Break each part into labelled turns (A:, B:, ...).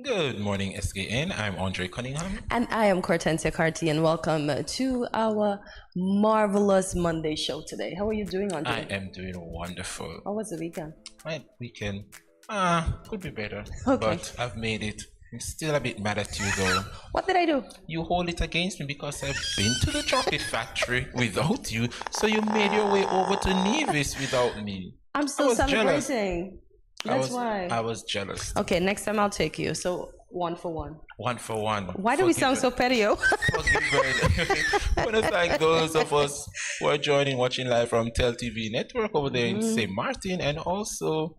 A: Good morning, SKN. I'm Andre Cunningham.
B: And I am Cortensia Carty, and welcome to our marvelous Monday show today. How are you doing,
A: I
B: Andre?
A: am doing wonderful.
B: How was the weekend?
A: My weekend, could be better,
B: Okay.
A: but I've made it. I'm still a bit mad at you though.
B: What did I do?
A: You hold it against me because I've been to the chocolate factory without you, so you made your way over to Nevis without me.
B: I'm
A: I
B: still
A: was jealous.
B: celebrating.
A: I
B: That's
A: was
B: why.
A: I was jealous.
B: Okay, next time I'll take you. So, one for one.
A: One for one.
B: Why do we sound so petty? Oh?
A: Forgiven. I want to thank those of us who are joining, watching live from Tel TV Network over there in St. Martin, and also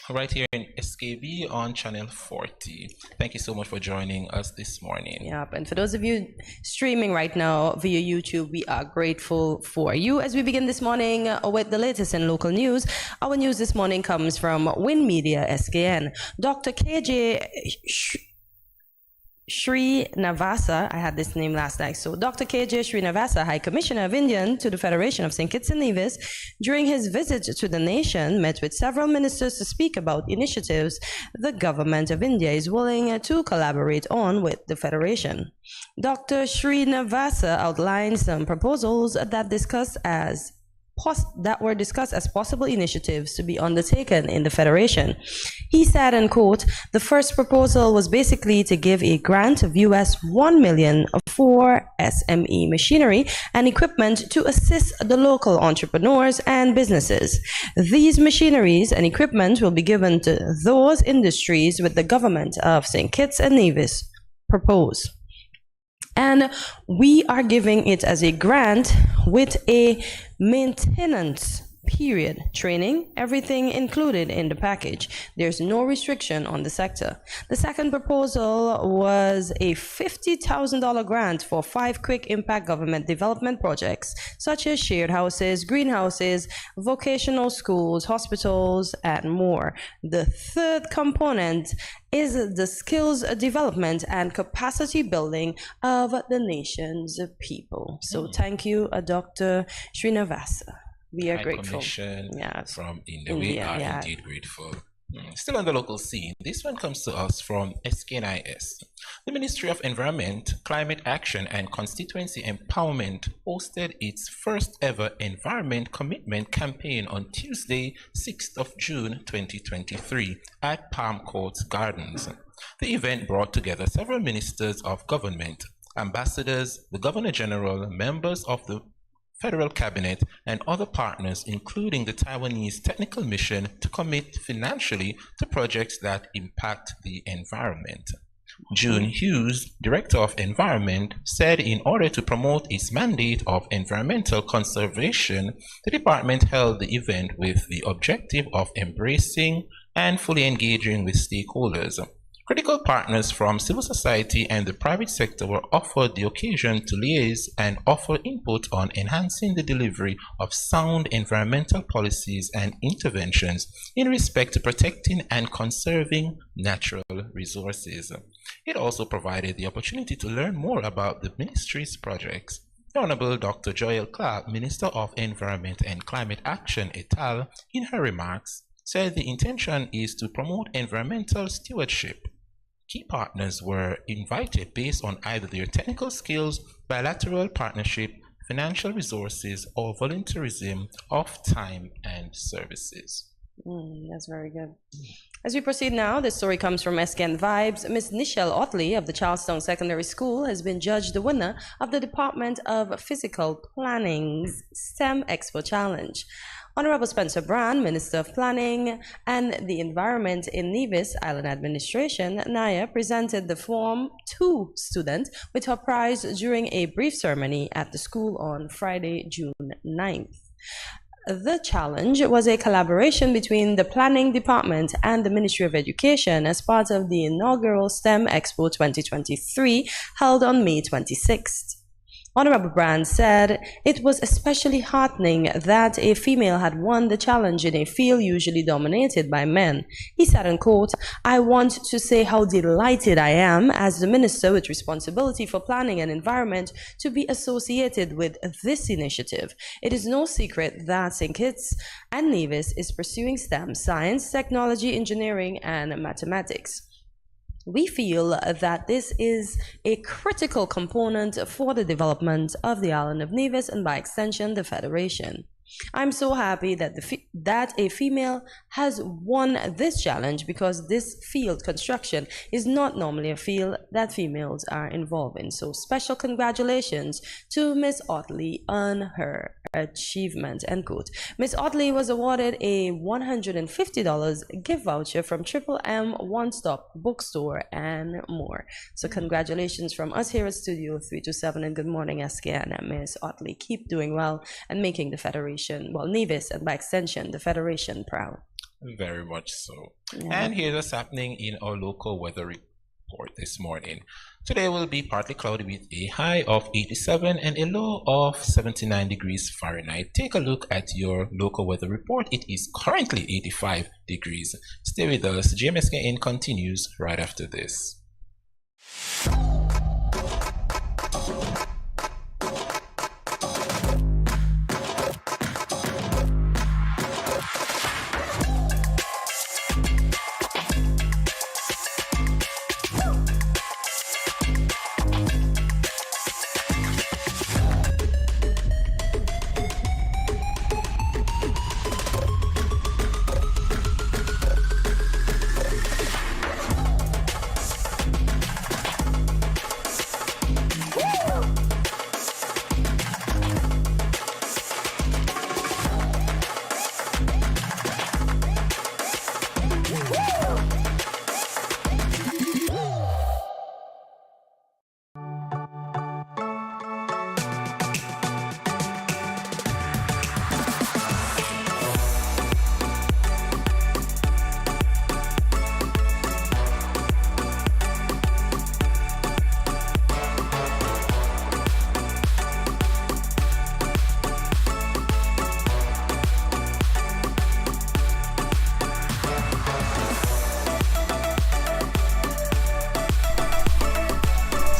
A: right here in SKB on channel 40. Thank you so much for joining us this morning.
B: Yep, and for those of you streaming right now via YouTube, we are grateful for you. As we begin this morning with the latest in local news, our news this morning comes from Win Media SKN. Dr. KJ Srinivasa, I had this name last night. So Dr. KJ Srinivasa, High Commissioner of India to the Federation of St. Kitts and Nevis, during his visit to the nation, met with several ministers to speak about initiatives the government of India is willing to collaborate on with the Federation. Dr. Srinivasa outlined some proposals that were discussed as possible initiatives to be undertaken in the Federation. He said, and quote, the first proposal was basically to give a grant of US $1 million for SME machinery and equipment to assist the local entrepreneurs and businesses. These machineries and equipment will be given to those industries with the government of St. Kitts and Nevis propose. And we are giving it as a grant with a maintenance period training, everything included in the package. There's no restriction on the sector. The second proposal was a $50,000 grant for 5 quick impact government development projects, such as shared houses, greenhouses, vocational schools, hospitals, and more. The third component is the skills development and capacity building of the nation's people. So thank you, Dr. Srinivasa. We are
A: High
B: grateful.
A: Commission
B: Yes.
A: from India. We
B: India,
A: are
B: yeah.
A: indeed grateful. Still on the local scene, this one comes to us from SKNIS. The Ministry of Environment, Climate Action and Constituency Empowerment hosted its first ever Environment Commitment campaign on Tuesday, 6th of June 2023 at Palm Court Gardens. The event brought together several ministers of government, ambassadors, the Governor General, members of the Federal Cabinet, and other partners, including the Taiwanese Technical Mission, to commit financially to projects that impact the environment. June Hughes, Director of Environment, said in order to promote its mandate of environmental conservation, the department held the event with the objective of embracing and fully engaging with stakeholders. Critical partners from civil society and the private sector were offered the occasion to liaise and offer input on enhancing the delivery of sound environmental policies and interventions in respect to protecting and conserving natural resources. It also provided the opportunity to learn more about the ministry's projects. The Honorable Dr. Joel Clark, Minister of Environment and Climate Action et al., in her remarks, said the intention is to promote environmental stewardship. Key partners were invited based on either their technical skills, bilateral partnership, financial resources, or volunteerism of time and services.
B: That's very good. As we proceed now, the story comes from SKN Vibes. Ms. Nichelle Otley of the Charlestown Secondary School has been judged the winner of the Department of Physical Planning's STEM Expo Challenge. Honorable Spencer Brand, Minister of Planning and the Environment in Nevis Island Administration, NIA, presented the Form 2 student with her prize during a brief ceremony at the school on Friday, June 9th. The challenge was a collaboration between the Planning Department and the Ministry of Education as part of the inaugural STEM Expo 2023 held on May 26th. Honorable Brand said it was especially heartening that a female had won the challenge in a field usually dominated by men. He said, and quote, "I want to say how delighted I am as the minister with responsibility for planning and environment to be associated with this initiative. It is no secret that St. Kitts and Nevis is pursuing STEM, science, technology, engineering, and mathematics. We feel that this is a critical component for the development of the island of Nevis and by extension the Federation. I'm so happy that that a female has won this challenge because this field construction is not normally a field that females are involved in. So special congratulations to Miss Otley on her achievement, end quote. Miss Otley was awarded a $150 gift voucher from Triple M One Stop Bookstore and more. So congratulations from us here at Studio 327 and Good Morning SKN, Miss Otley. Keep doing well and making the Federation, well, Nevis and by extension the Federation, proud.
A: Very much so.
B: Yeah.
A: And here's what's happening in our local weather report this morning. Today will be partly cloudy with a high of 87 and a low of 79 degrees Fahrenheit. Take a look at your local weather report. It is currently 85 degrees. Stay with us. GMSKN continues right after this.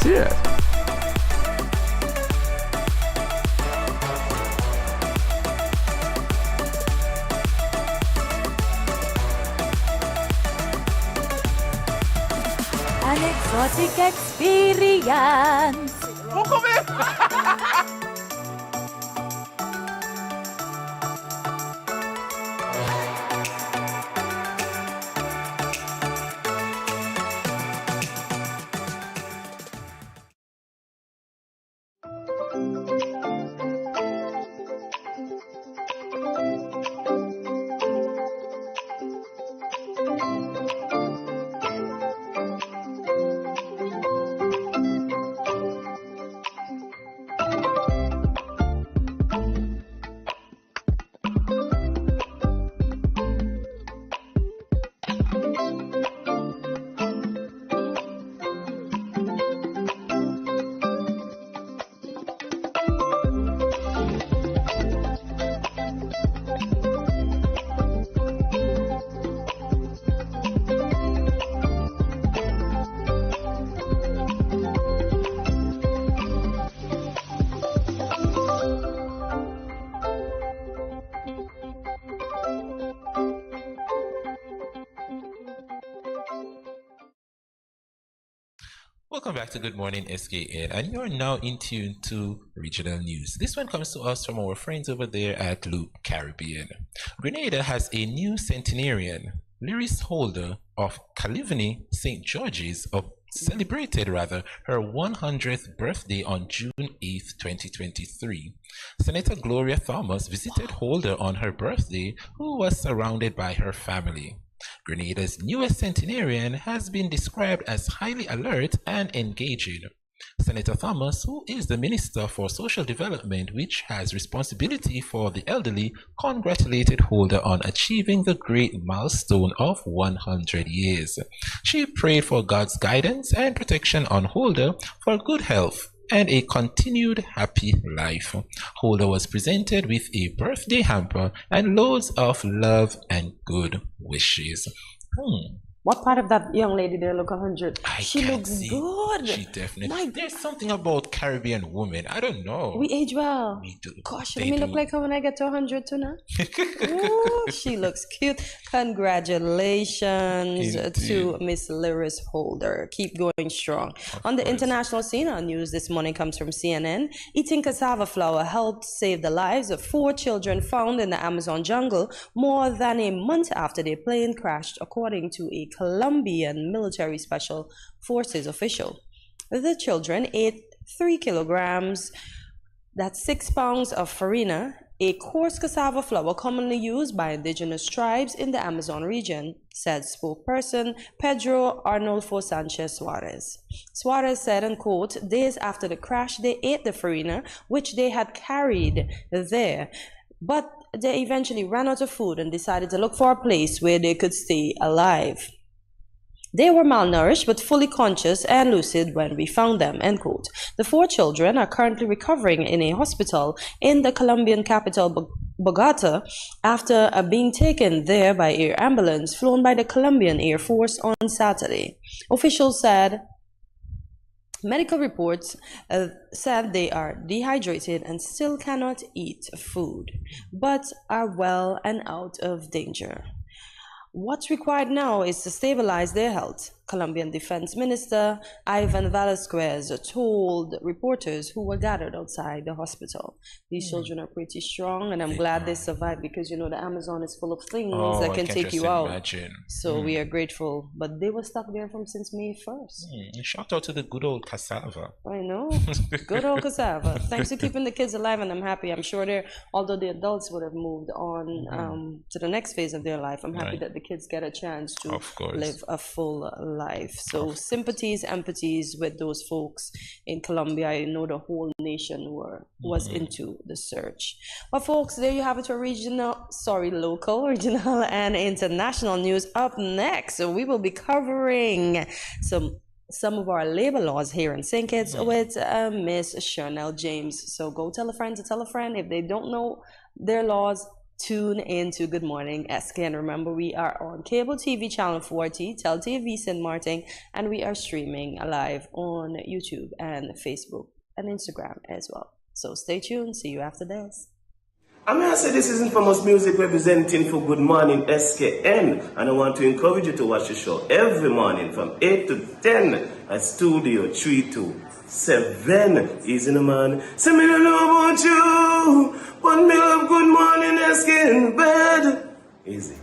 C: Yeah.
D: An exotic experience.
A: Welcome back to Good Morning SKN, and you're now in tune to regional news. This one comes to us from our friends over there at Loop Caribbean. Grenada has a new centenarian, Lyris Holder of Calivany, St. George's, celebrated her 100th birthday on June 8, 2023. Senator Gloria Thomas visited Holder on her birthday, who was surrounded by her family. Grenada's newest centenarian has been described as highly alert and engaging. Senator Thomas, who is the Minister for Social Development, which has responsibility for the elderly, congratulated Holder on achieving the great milestone of 100 years. She prayed for God's guidance and protection on Holder for good health and a continued happy life. Holder was presented with a birthday hamper and loads of love and good wishes.
B: What part of that young lady there look 100?
A: I
B: She
A: can't
B: looks
A: see.
B: good.
A: She definitely.
B: My,
A: There's something about Caribbean women. I don't know.
B: we age well.
A: We do.
B: Gosh,
A: They
B: let me look
A: do.
B: like her when I get to 100 too now. Ooh, she looks cute. Congratulations to Miss Lyris Holder. Keep going strong. On the international scene, our news this morning comes from CNN. Eating cassava flour helped save the lives of 4 children found in the Amazon jungle more than a month after their plane crashed, according to a Colombian military special forces official. The children ate 3 kilograms, that's 6 pounds of farina, a coarse cassava flour commonly used by indigenous tribes in the Amazon region, said spokesperson Pedro Arnulfo Sanchez Suarez. Suarez said, and quote, days after the crash, they ate the farina, which they had carried there. But they eventually ran out of food and decided to look for a place where they could stay alive. They were malnourished but fully conscious and lucid when we found them, end quote. The 4 children are currently recovering in a hospital in the Colombian capital, Bogota, after being taken there by air ambulance flown by the Colombian Air Force on Saturday. Officials said medical reports said they are dehydrated and still cannot eat food, but are well and out of danger. What's required now is to stabilize their health, Colombian Defense Minister Ivan Velasquez told reporters who were gathered outside the hospital. These children are pretty strong, and I'm glad they survived because, you know, the Amazon is full of things that can take you out. So we are grateful. But they were stuck there since May 1st.
A: Shout out to the good old cassava.
B: I know. Good old cassava. Thanks for keeping the kids alive, and I'm happy. I'm sure although the adults would have moved on to the next phase of their life, I'm happy that the kids get a chance to live a full life. So sympathies, empathies with those folks in Colombia. I know the whole nation was into the search. But folks, there you have it for local, regional, and international news. Up next, so we will be covering some of our labor laws here in St. Kitts with Miss Chanel James. So go tell a friend to tell a friend. If they don't know their laws, tune into Good Morning SKN. Remember, we are on cable TV channel 40, Tel TV St. Martin, and we are streaming live on YouTube and Facebook and Instagram as well. So stay tuned. See you after this.
C: I'm going to say this is infamous music representing for Good Morning SKN, and I want to encourage you to watch the show every morning from 8 to 10 at Studio 327. Easy, no man. Say me don't know about you, but me love Good Morning SKN bed. Easy.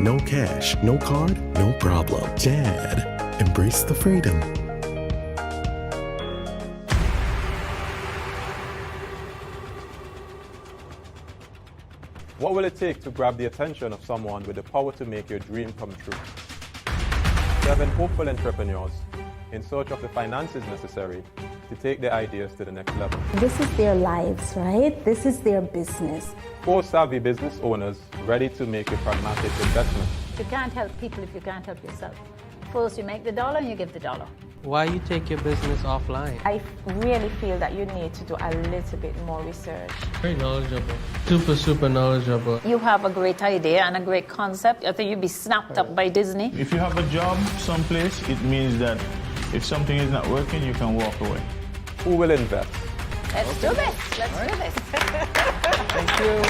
E: No cash, no card, no problem. Dad, embrace the freedom.
F: What will it take to grab the attention of someone with the power to make your dream come true? 7 hopeful entrepreneurs in search of the finances necessary to take their ideas to the next level.
G: This is their lives, right? This is their business.
F: 4 savvy business owners ready to make a pragmatic investment.
H: You can't help people if you can't help yourself. First you make the dollar and you give the dollar.
I: Why you take your business offline?
J: I really feel that you need to do a little bit more research.
I: Very knowledgeable. Super knowledgeable.
H: You have a great idea and a great concept. I think you'd be snapped up by Disney.
K: If you have a job someplace, it means that if something is not working, you can walk away.
F: Who will invest?
H: Let's do this. Let's do this.
F: Thank you.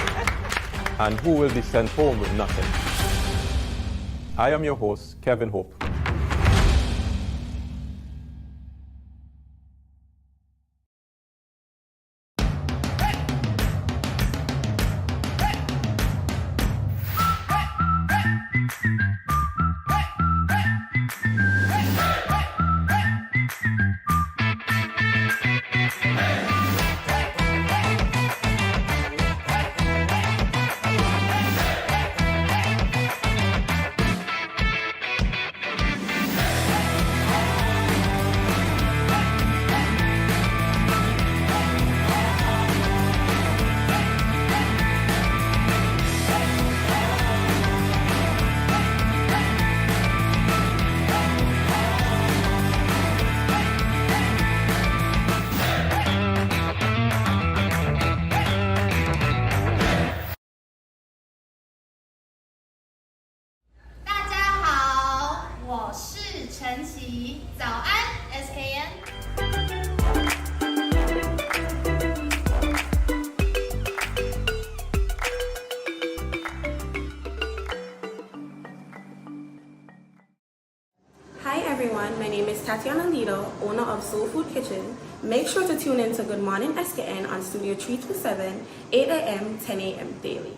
F: And who will be sent home with nothing? I am your host, Kevin Hope.
L: My name is Tatiana Lido, owner of Soul Food Kitchen. Make sure to tune in to Good Morning SKN on Studio 327, 8 a.m., 10 a.m. daily.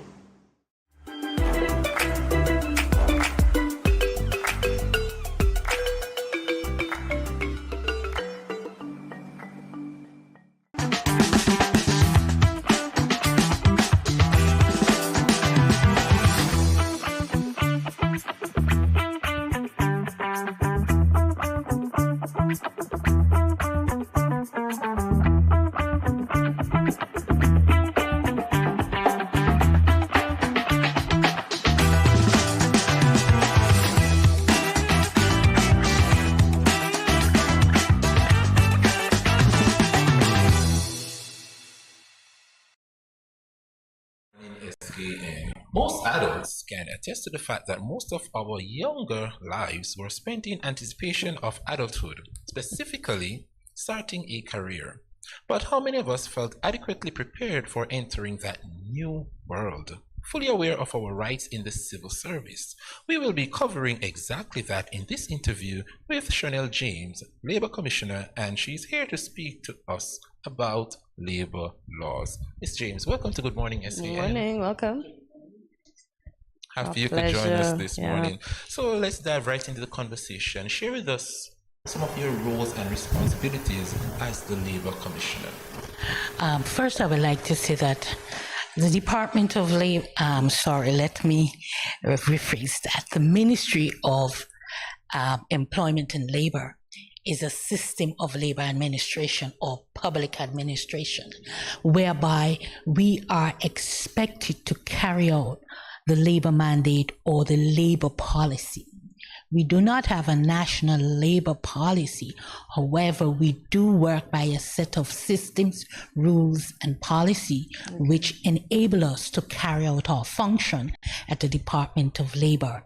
A: SKN. Most adults can attest to the fact that most of our younger lives were spent in anticipation of adulthood, specifically starting a career. But how many of us felt adequately prepared for entering that new world? Fully aware of our rights in the civil service. We will be covering exactly that in this interview with Chanel James, Labor Commissioner, and she's here to speak to us about labor laws. Ms. James, welcome to Good Morning SKN.
B: Good morning, welcome.
A: Happy you could join us this morning. So let's dive right into the conversation. Share with us some of your roles and responsibilities as the Labor Commissioner.
M: First, I would like to say that the Department of Labor, let me rephrase that. The Ministry of Employment and Labor is a system of labor administration or public administration, whereby we are expected to carry out the labor mandate or the labor policy. We do not have a national labor policy. However, we do work by a set of systems, rules, and policy which enable us to carry out our function at the Department of Labor.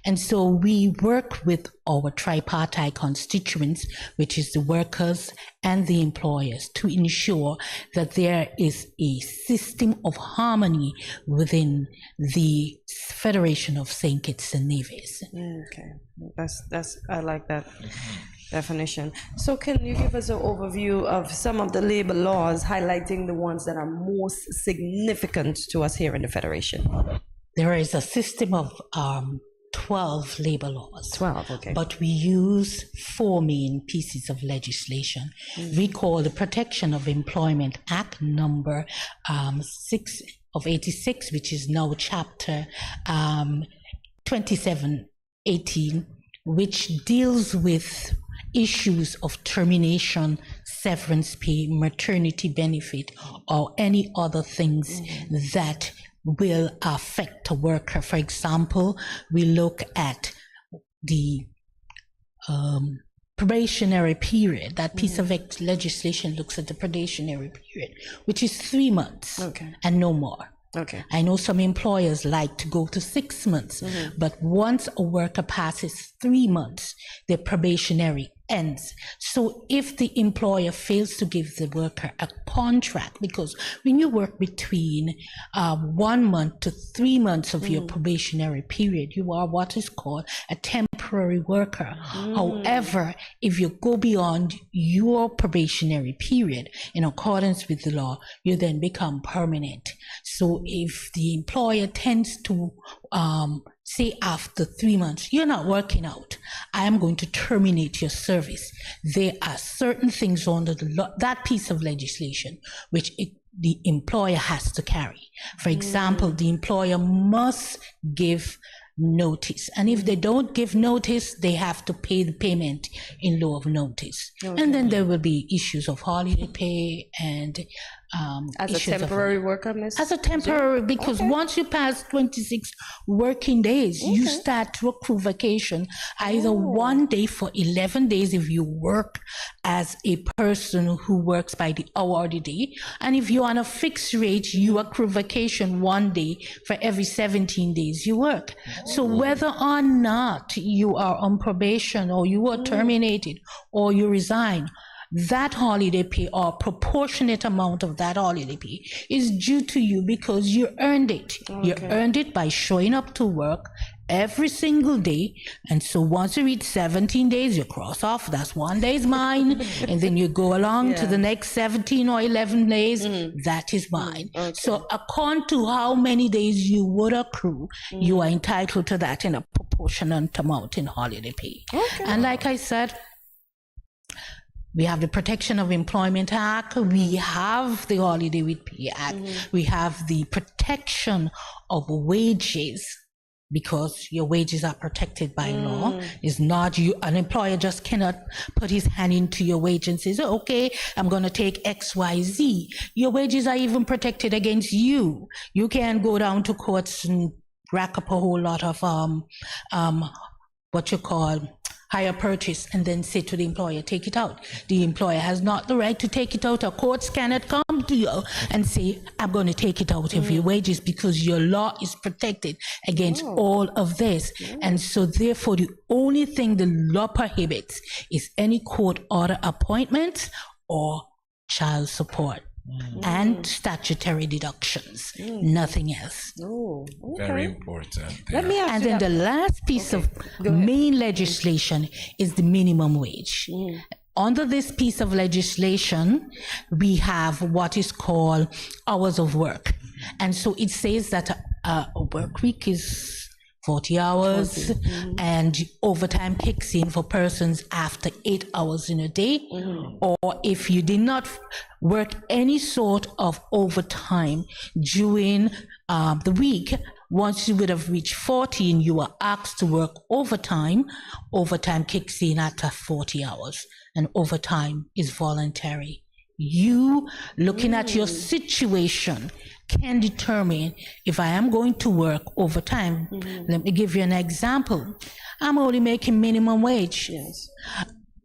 M: And so we work with our tripartite constituents, which is the workers and the employers, to ensure that there is a system of harmony within the Federation of St. Kitts and Nevis.
B: Okay, that's I like that definition. So can you give us an overview of some of the labor laws, highlighting the ones that are most significant to us here in the Federation?
M: There is a system of 12 labor laws.
B: 12, okay.
M: But we use 4 main pieces of legislation. We call the Protection of Employment Act number 6 of 86, which is now chapter 2718, which deals with issues of termination, severance pay, maternity benefit, or any other things that will affect a worker. For example, we look at the probationary period. That piece of legislation looks at the probationary period, which is 3 months and no more.
B: Okay.
M: I know some employers like to go to 6 months, but once a worker passes 3 months, their probationary ends. So if the employer fails to give the worker a contract, because when you work between 1 month to 3 months of your probationary period, you are what is called a temporary worker. However, if you go beyond your probationary period in accordance with the law, you then become permanent. So if the employer tends to say after 3 months, you're not working out, I am going to terminate your service. There are certain things under the law, that piece of legislation, which the employer has to carry. For example, the employer must give notice. And if they don't give notice, they have to pay the payment in lieu of notice. And then there will be issues of holiday pay and
B: as a temporary worker, Miss?
M: As a temporary, because once you pass 26 working days, you start to accrue vacation, either 1 day for 11 days if you work as a person who works by the hour or the day. And if you're on a fixed rate, you accrue vacation 1 day for every 17 days you work. So whether or not you are on probation or you are terminated or you resign, that holiday pay or proportionate amount of that holiday pay is due to you because you earned it. You earned it by showing up to work every single day. And so once you reach 17 days, you cross off, that's 1 day's mine. And then you go along to the next 17 or 11 days, that is mine. So according to how many days you would accrue, you are entitled to that in a proportionate amount in holiday pay. And like I said, we have the Protection of Employment Act, we have the Holiday with Pay Act, we have the protection of wages, because your wages are protected by law. It's not you, an employer just cannot put his hand into your wage and says, oh, okay, I'm going to take XYZ. Your wages are even protected against you. You can't go down to courts and rack up a whole lot of what you call hire purchase and then say to the employer, take it out. The employer has not the right to take it out. A court cannot come to you and say, I'm going to take it out of your wages, because your law is protected against all of this. And so therefore, the only thing the law prohibits is any court order appointments or child support. And statutory deductions, nothing else.
A: Very important.
B: Let me ask
M: and
B: you
M: then the last piece of main legislation is the minimum wage. Under this piece of legislation, we have what is called hours of work. And so it says that a work week is 40 hours, and overtime kicks in for persons after 8 hours in a day, or if you did not work any sort of overtime during the week, once you would have reached 40 and you are asked to work overtime, overtime kicks in after 40 hours, and overtime is voluntary. You, looking at your situation, can determine if I am going to work overtime. Let me give you an example. I'm only making minimum wage.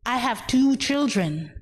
M: I have 2 children.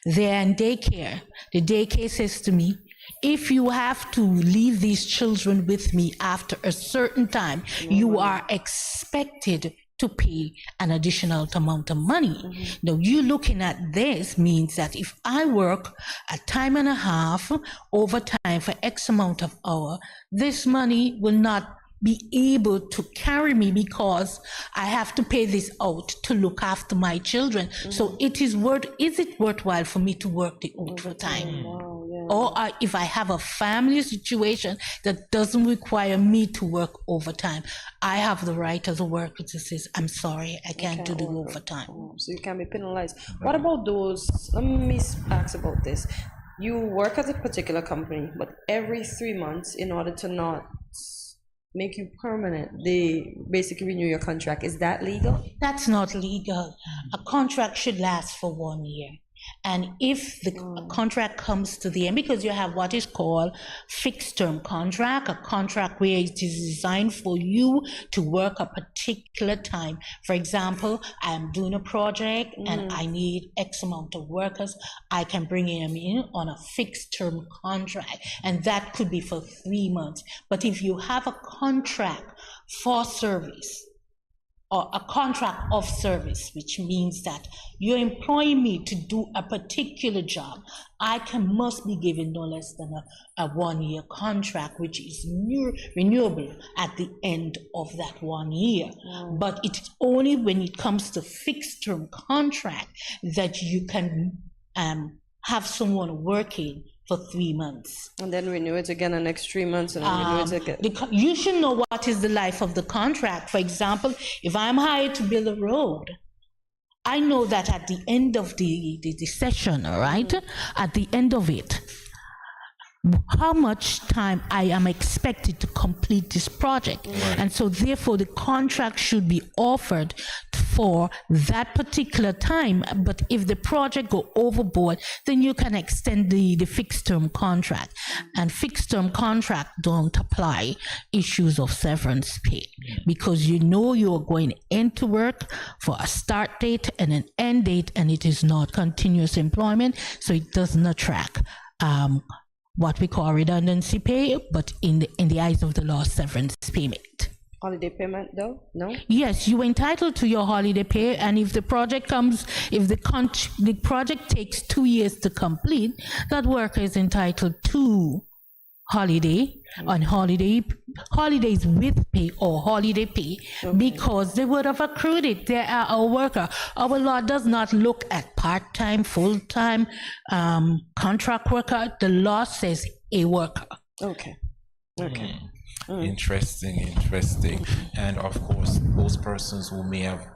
M: They're in daycare. The daycare says to me, if you have to leave these children with me after a certain time, you are expected to pay an additional amount of money. Now, you looking at this means that if I work a time and a half overtime for X amount of hour, this money will not be able to carry me because I have to pay this out to look after my children. So is it worthwhile for me to work the overtime? Or if I have a family situation that doesn't require me to work overtime, I have the right as a worker to say, I'm sorry, I can't do the overtime.
B: So you can be penalized. What about those, let me ask about this. You work at a particular company, but every 3 months, in order to not make you permanent, they basically renew your contract. Is that legal?
M: That's not legal. A contract should last for 1 year. And if the contract comes to the end, because you have what is called fixed term contract, a contract where it is designed for you to work a particular time. For example, I am doing a project and I need X amount of workers. I can bring them in on a fixed term contract, and that could be for 3 months. But if you have a contract for service, or a contract of service, which means that you employ me to do a particular job, must be given no less than a 1-year contract, which is renewable at the end of that 1 year. But it's only when it comes to fixed term contract that you can have someone working for 3 months.
B: And then renew it again the next 3 months, and then renew it again.
M: You should know what is the life of the contract. For example, if I'm hired to build a road, I know that at the end of the session, all right, at the end of it, how much time I am expected to complete this project. And so therefore the contract should be offered for that particular time. But if the project go overboard, then you can extend the fixed term contract. And fixed term contract don't apply issues of severance pay, because you know you're going into work for a start date and an end date, and it is not continuous employment, so it does not track what we call redundancy pay, but in the eyes of the law, severance payment.
B: Holiday payment though? No?
M: Yes, you're entitled to your holiday pay, and if the project the project takes 2 years to complete, that worker is entitled to holiday on holidays with pay or holiday pay, because they would have accrued it. They are a worker. Our law does not look at part-time, full-time, contract worker. The law says a worker.
B: Okay.
A: Interesting. And of course, those persons who may have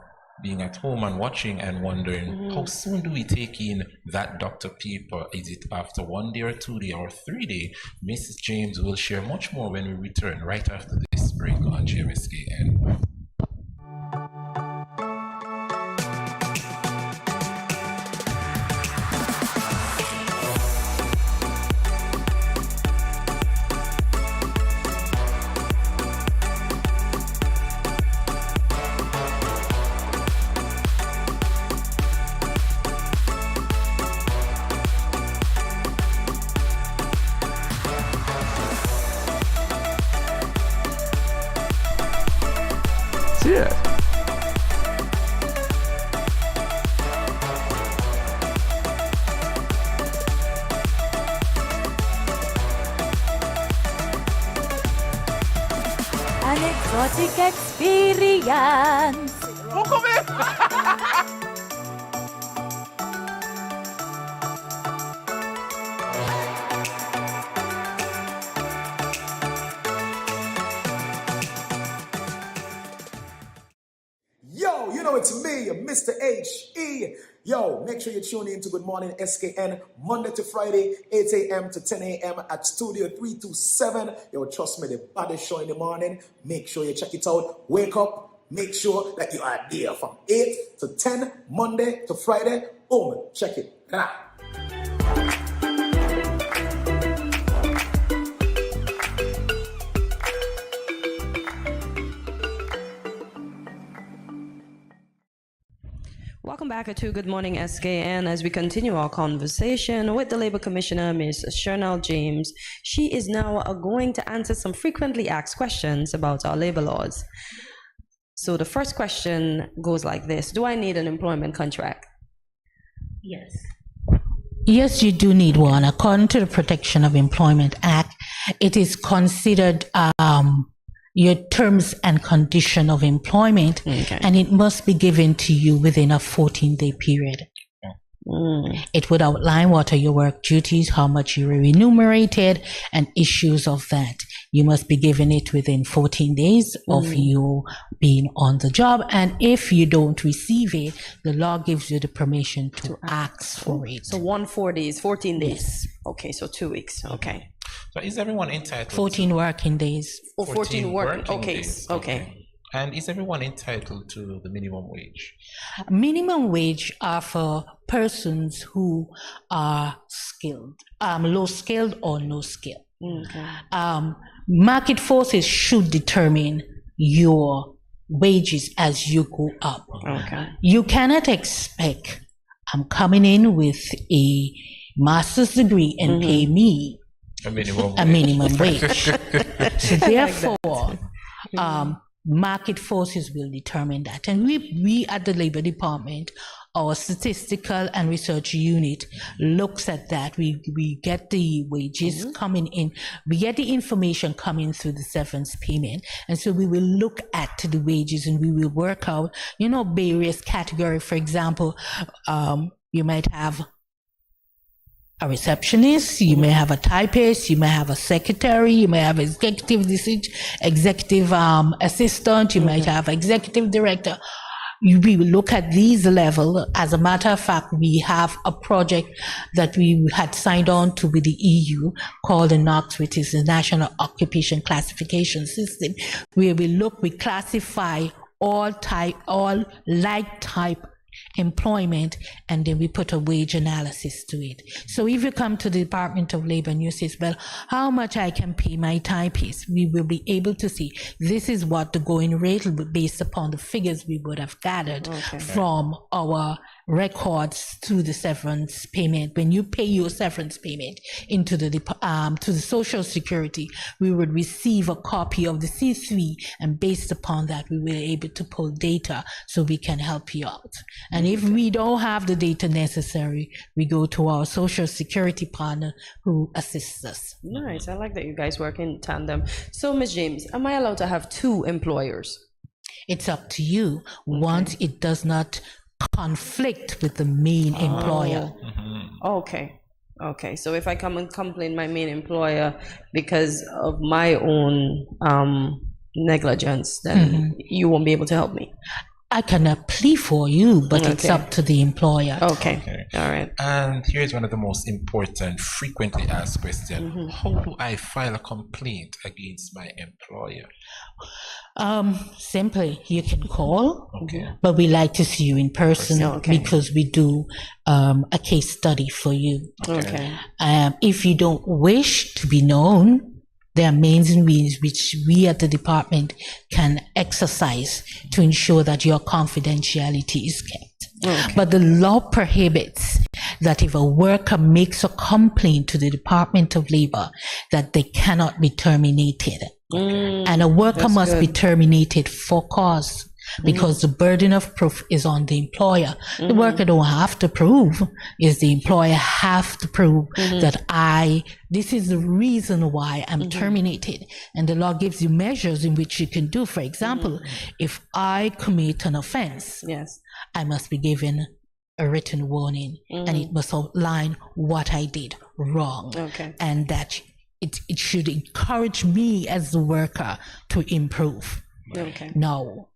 A: been at home and watching and wondering, how soon do we take in that doctor paper? Is it after 1 day or 2 day or 3 day? Mrs. James will share much more when we return right after this break on GMSKN.
D: An exotic experience.
N: Yo, you know it's me, Mr. H.E. Yo, make sure you tune in to Good Morning SKN, Monday to Friday, 8 a.m. to 10 a.m. at Studio 327. Yo, trust me, the baddest show in the morning. Make sure you check it out. Wake up. Make sure that you are there from 8 to 10, Monday to Friday. Boom, check it. Rah.
B: Welcome back to Good Morning SKN as we continue our conversation with the Labor Commissioner, Ms. Shernal James. She is now going to answer some frequently asked questions about our labor laws. So the first question goes like this: do I need an employment contract?
M: Yes. Yes, you do need one. According to the Protection of Employment Act, it is considered your terms and condition of employment, and it must be given to you within a 14-day period. It would outline what are your work duties, how much you are remunerated, and issues of that. You must be given it within 14 days of you being on the job, and if you don't receive it, the law gives you the permission to ask for it.
B: So 14 days. Yes. Okay, so 2 weeks. Okay.
A: So is everyone entitled
M: 14 working days.
B: 14 working
A: days.
B: Okay.
A: And is everyone entitled to the minimum wage?
M: Minimum wage are for persons who are skilled, low skilled or no skill. Market forces should determine your wages as you go up. You cannot expect I'm coming in with a master's degree and pay me a minimum wage. So therefore, market forces will determine that. And we at the Labor Department, our statistical and research unit looks at that. We get the wages coming in, we get the information coming through the severance payment. And so we will look at the wages and we will work out, various categories. For example, you might have a receptionist, you may have a typist, you may have a secretary, you may have executive assistant, you might have executive director. We will look at these levels. As a matter of fact, we have a project that we had signed on to with the EU called the NOx, which is the National Occupation Classification System, where we classify all like type employment, and then we put a wage analysis to it. So if you come to the Department of Labor and you say, well, how much I can pay my typist, we will be able to see this is what the going rate will be based upon the figures we would have gathered from our records to the severance payment. When you pay your severance payment into the to the Social Security, we would receive a copy of the C3, and based upon that, we will be able to pull data so we can help you out. And if we don't have the data necessary, we go to our Social Security partner who assists us.
B: Nice. I like that you guys work in tandem. So, Ms. James, am I allowed to have 2 employers?
M: It's up to you once it does not conflict with the main employer.
B: Okay. So if I come and complain my main employer because of my own negligence, then you won't be able to help me.
M: I cannot plead for you, but it's up to the employer.
B: Okay. All right.
A: And here's one of the most important, frequently asked questions. How do I file a complaint against my employer?
M: Simply, you can call, but we like to see you in person because we do a case study for you. If you don't wish to be known, there are means and means which we at the department can exercise to ensure that your confidentiality is kept. But the law prohibits that if a worker makes a complaint to the Department of Labor, that they cannot be terminated. And a worker must be terminated for cause, because the burden of proof is on the employer. The worker don't have to prove, is the employer have to prove that this is the reason why I'm terminated. And the law gives you measures in which you can do. For example, if I commit an offense, I must be given a written warning, and it must outline what I did wrong, and that it should encourage me as the worker to improve. Now,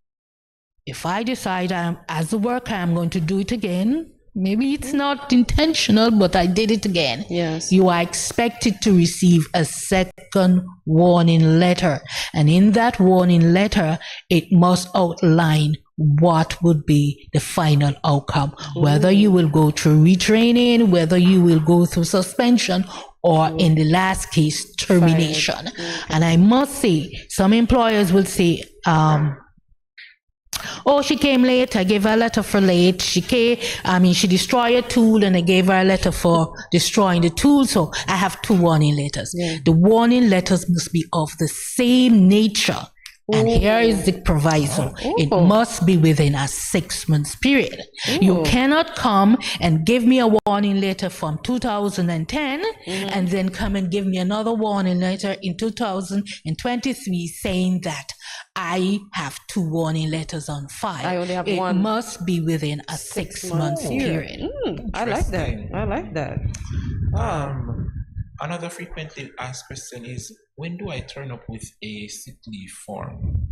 M: if I decide as a worker I'm going to do it again, maybe it's not intentional, but I did it again. You are expected to receive a second warning letter. And in that warning letter, it must outline what would be the final outcome, whether you will go through retraining, whether you will go through suspension, or in the last case, termination. And I must say, some employers will say, oh, she came late, I gave her a letter for late. She destroyed a tool and I gave her a letter for destroying the tool, so I have 2 warning letters. The warning letters must be of the same nature. And here is the proviso. It must be within a 6 months period. You cannot come and give me a warning letter from 2010 and then come and give me another warning letter in 2023 saying that I have 2 warning letters on file.
B: I only have
M: it
B: one.
M: Must be within a 6 months period.
B: I like that.
A: Another frequently asked question is, when do I turn up with a sick leave form?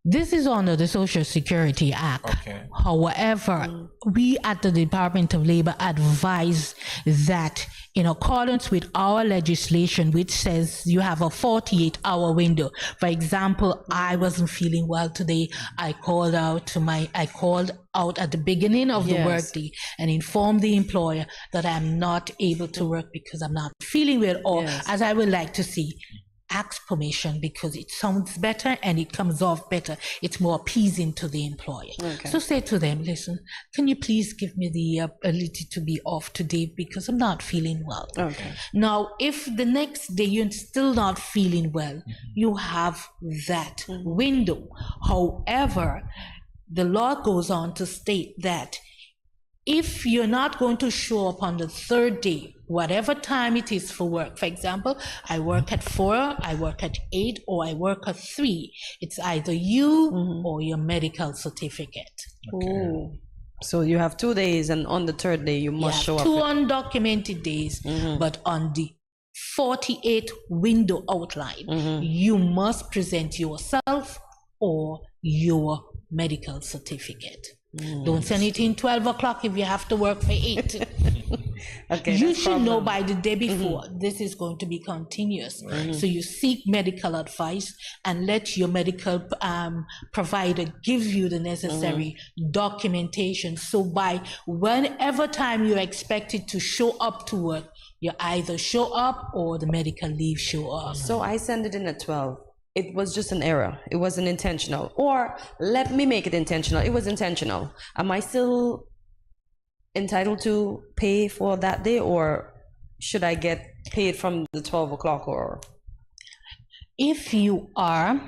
M: This is under the Social Security Act. However, we at the Department of Labor advise that in accordance with our legislation, which says you have a 48-hour window. For example, I wasn't feeling well today. I called out at the beginning of the workday and informed the employer that I'm not able to work because I'm not feeling well, or as I would like to see, ask permission because it sounds better and it comes off better. It's more appeasing to the employer.
B: Okay.
M: So say to them, listen, can you please give me the ability to be off today because I'm not feeling well.
B: Okay.
M: Now, if the next day you're still not feeling well, you have that window. However, the law goes on to state that if you're not going to show up on the third day, whatever time it is for work, for example, I work at 4, I work at 8, or I work at 3, it's either you or your medical certificate.
B: Okay. So you have 2 days, and on the third day you must show up.
M: 2 undocumented days, but on the 48 window outline, you must present yourself or your medical certificate. Don't send it in 12 o'clock if you have to work for 8.
B: Okay,
M: you should know by the day before this is going to be continuous. So you seek medical advice and let your medical provider give you the necessary documentation. So by whenever time you're expected to show up to work, you either show up or the medical leave show up.
B: So I send it in at 12. It was just an error. It wasn't intentional. Or let me make it intentional. It was intentional. Am I still entitled to pay for that day, or should I get paid from the 12 o'clock? Or
M: if you are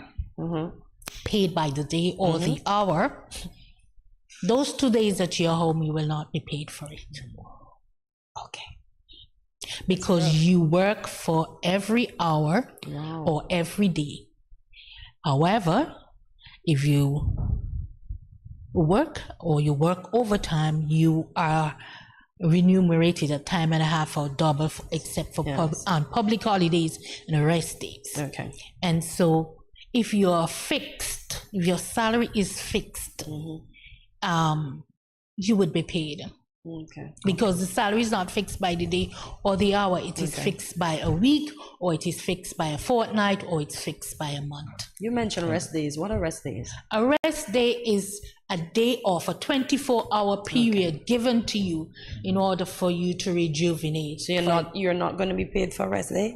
M: paid by the day or the hour, those 2 days that you're home, you will not be paid for it. Okay. Because you work for every hour or every day. However, if you work or you work overtime, you are remunerated at time and a half or double, except for on public holidays and rest days.
B: Okay.
M: And so if you are fixed, if your salary is fixed, you would be paid.
B: Okay.
M: Because the salary is not fixed by the day or the hour. It is fixed by a week, or it is fixed by a fortnight, or it's fixed by a month.
B: You mentioned rest days. What are rest days?
M: A rest day is a day off, a 24-hour period given to you in order for you to rejuvenate.
B: So you're not going to be paid for rest day?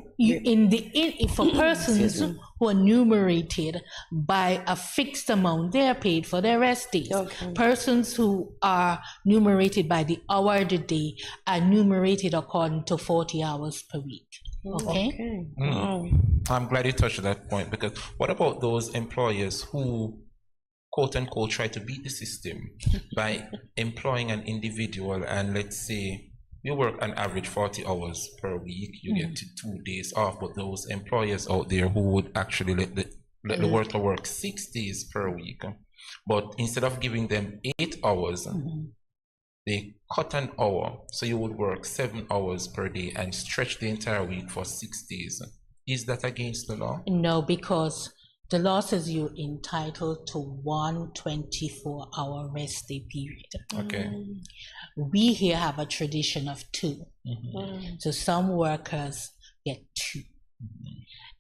M: For persons who are numerated by a fixed amount, they are paid for their rest days. Persons who are numerated by the hour of the day are numerated according to 40 hours per week. Okay.
A: I'm glad you touched that point, because what about those employers who, quote unquote, try to beat the system by employing an individual, and let's say you work an average 40 hours per week, you get 2 days off, but those employers out there who would actually let the worker work 6 days per week, but instead of giving them 8 hours, they cut an hour, so you would work 7 hours per day and stretch the entire week for 6 days. Is that against the law?
M: No, because the law says you're entitled to 1 24-hour rest day period.
A: Okay.
M: We here have a tradition of 2. So some workers get 2.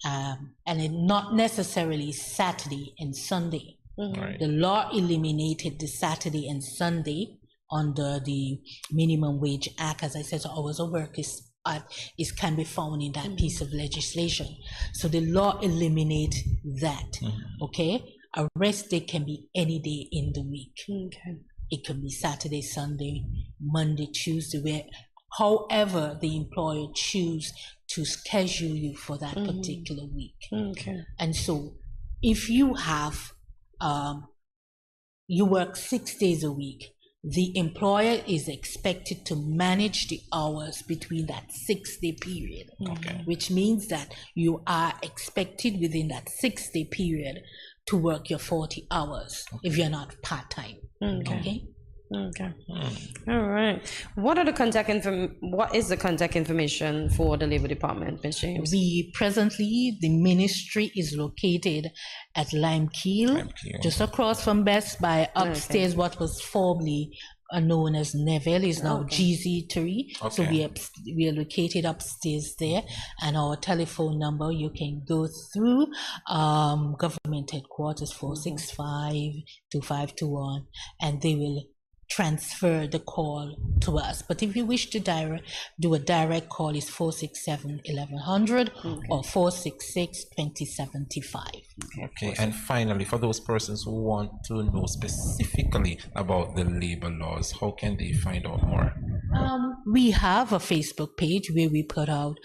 M: And it not necessarily Saturday and Sunday. The law eliminated the Saturday and Sunday under the Minimum Wage Act. As I said, so hours of work can be found in that piece of legislation. So the law eliminates that. Okay, a rest day can be any day in the week. It can be Saturday, Sunday, Monday, Tuesday, however the employer choose to schedule you for that particular week. And so if you have you work 6 days a week, the employer is expected to manage the hours between that 6-day period, which means that you are expected within that 6-day period to work your 40 hours if you're not part-time.
B: All right. What is the contact information for the Labor Department, Ms. James?
M: Presently, the ministry is located at Lime Keel, just across from Best Buy, upstairs. What was formerly known as Neville is now GZ3. So we are located upstairs there, and our telephone number, you can go through government headquarters 465-2521, and they will transfer the call to us. But if you wish to do a direct call, it's 467-1100 or 466-2075.
A: Okay, and finally, for those persons who want to know specifically about the labor laws, how can they find out more?
M: We have a Facebook page where we put out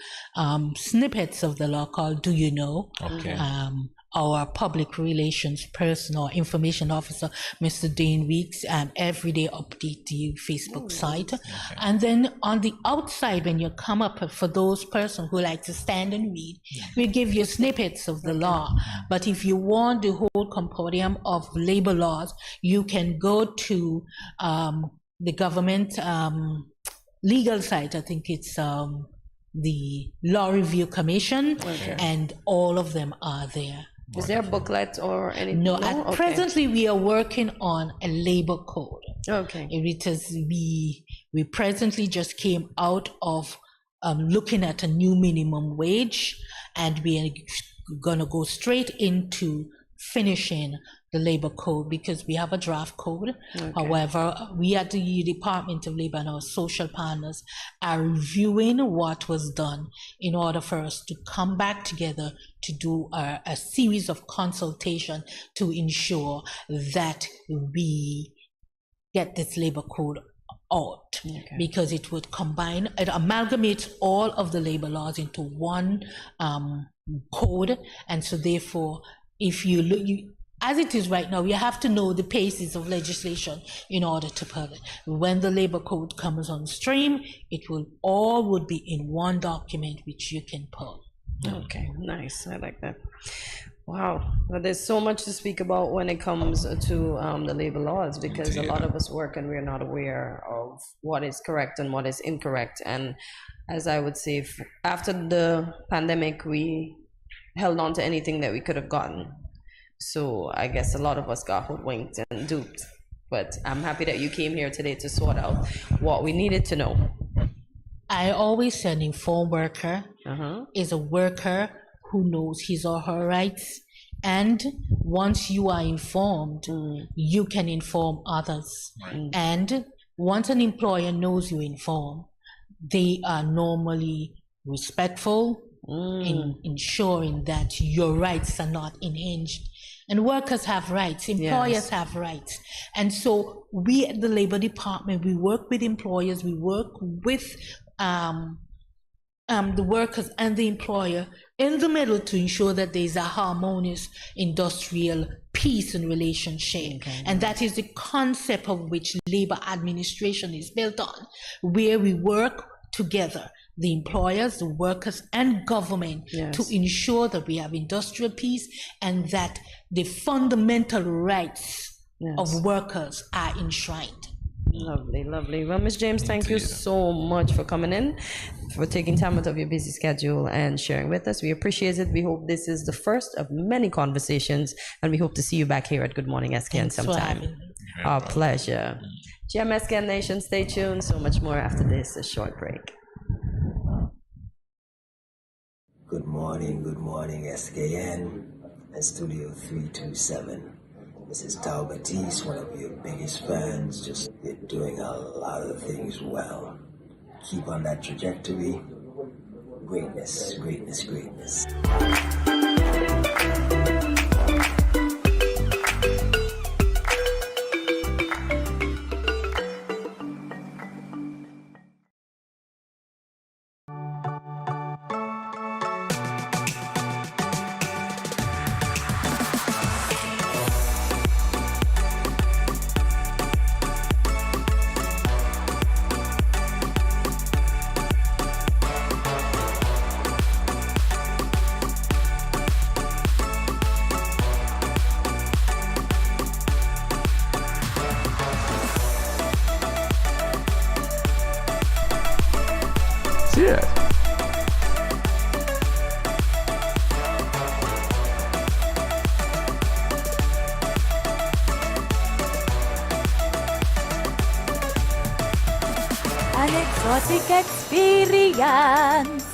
M: snippets of the law called Do You Know?
A: Okay.
M: Our public relations person or information officer, Mr. Dane Weeks, every day update the Facebook site. And then on the outside, when you come up, for those persons who like to stand and read, we give you snippets of the law. But if you want the whole compendium of labor laws, you can go to the government legal site. I think it's the Law Review Commission, and all of them are there.
B: Is there a booklet or anything?
M: No, presently we are working on a labor code.
B: Okay.
M: It is, we presently just came out of looking at a new minimum wage, and we are gonna go straight into finishing the labor code because we have a draft code. However, we at the Department of Labor and our social partners are reviewing what was done in order for us to come back together to do a series of consultation to ensure that we get this labor code out, because it would combine, it amalgamates all of the labor laws into one code. And so therefore, if you look, as it is right now, you have to know the paces of legislation in order to put it. When the labor code comes on stream, it will all would be in one document which you can pull.
B: Okay, nice. I like that. Wow, well, there's so much to speak about when it comes to the labor laws, because a lot of us work and we're not aware of what is correct and what is incorrect. And as I would say, after the pandemic, we held on to anything that we could have gotten. So I guess a lot of us got hoodwinked and duped. But I'm happy that you came here today to sort out what we needed to know.
M: I always say an informed worker is a worker who knows his or her rights. And once you are informed, you can inform others. And once an employer knows you're informed, they are normally respectful in ensuring that your rights are not impinged. And workers have rights, employers have rights. And so we at the Labor Department, we work with employers, we work with the workers and the employer in the middle to ensure that there's a harmonious industrial peace and relationship. And that is the concept of which labor administration is built on, where we work together, the employers, the workers, and government, to ensure that we have industrial peace and that the fundamental rights of workers are enshrined.
B: Lovely, lovely. Well, Ms. James, thank you so much for coming in, for taking time out of your busy schedule and sharing with us. We appreciate it. We hope this is the first of many conversations, and we hope to see you back here at Good Morning SKN sometime. Our pleasure. GMSKN Nation, stay tuned. So much more after this, a short break.
O: Good morning, SKN and Studio 327. This is Tao Batiste, one of your biggest fans. Just, you're doing a lot of things well. Keep on that trajectory. Greatness, greatness, greatness.
P: Cheers.
D: An exotic experience.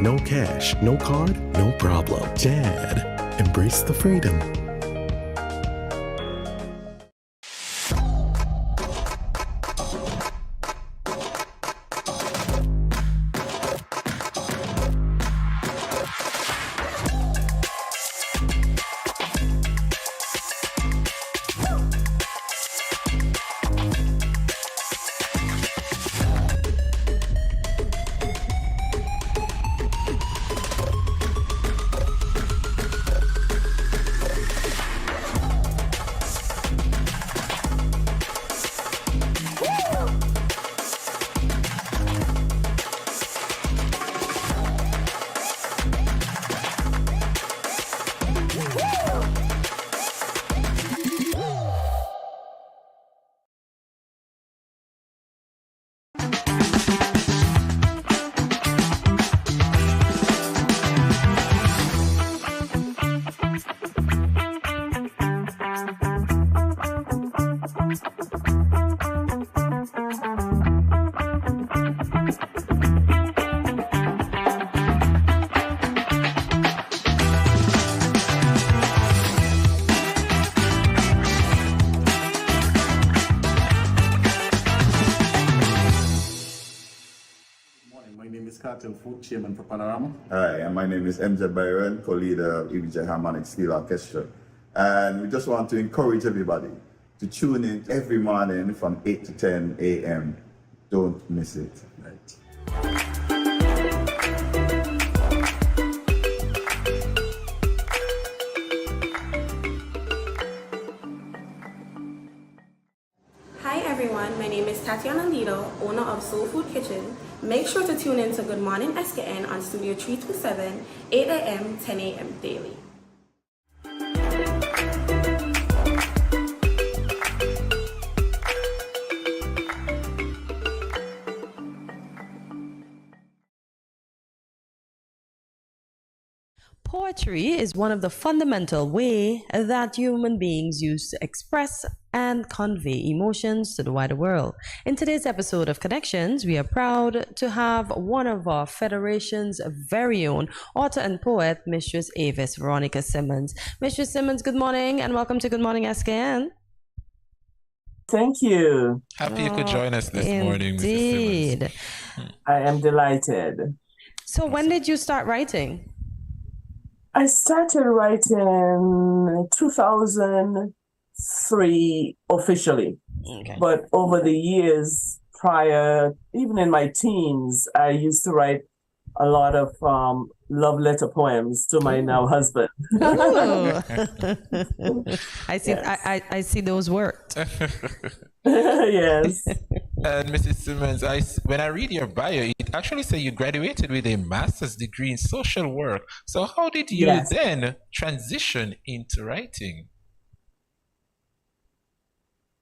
E: no cash, no card, no problem. Jad, embrace the freedom.
P: Food Chairman for Panorama. Hi, and my name is MJ Byron, co-leader of EBJ Harmonic Steel Orchestra. And we just want to encourage everybody to tune in every morning from 8 to 10 a.m. Don't miss it. Right.
L: Hi everyone, my name is Tatiana Lido, owner of Soul Food Kitchen. Make sure to tune in to Good Morning SKN on Studio 327, 8 a.m., 10 a.m. daily.
B: Poetry is one of the fundamental ways that human beings use to express and convey emotions to the wider world. In today's episode of Connections, we are proud to have one of our Federation's very own author and poet, Mistress Avis Veronica Simmons. Mistress Simmons, good morning and welcome to Good Morning SKN.
Q: Thank you.
A: Happy you could join us this morning, Mrs.
B: Indeed.
A: Simmons.
Q: I am delighted.
B: So when did you start writing?
Q: I started writing 2003 officially.
B: Okay.
Q: But over the years prior, even in my teens, I used to write a lot of love letter poems to my now husband.
B: Oh. I see.
Q: Yes.
B: I see those worked.
Q: Yes.
A: And Mrs. Simmons, when I read your bio, it actually says you graduated with a master's degree in social work. So how did you
Q: Yes.
A: then transition into writing?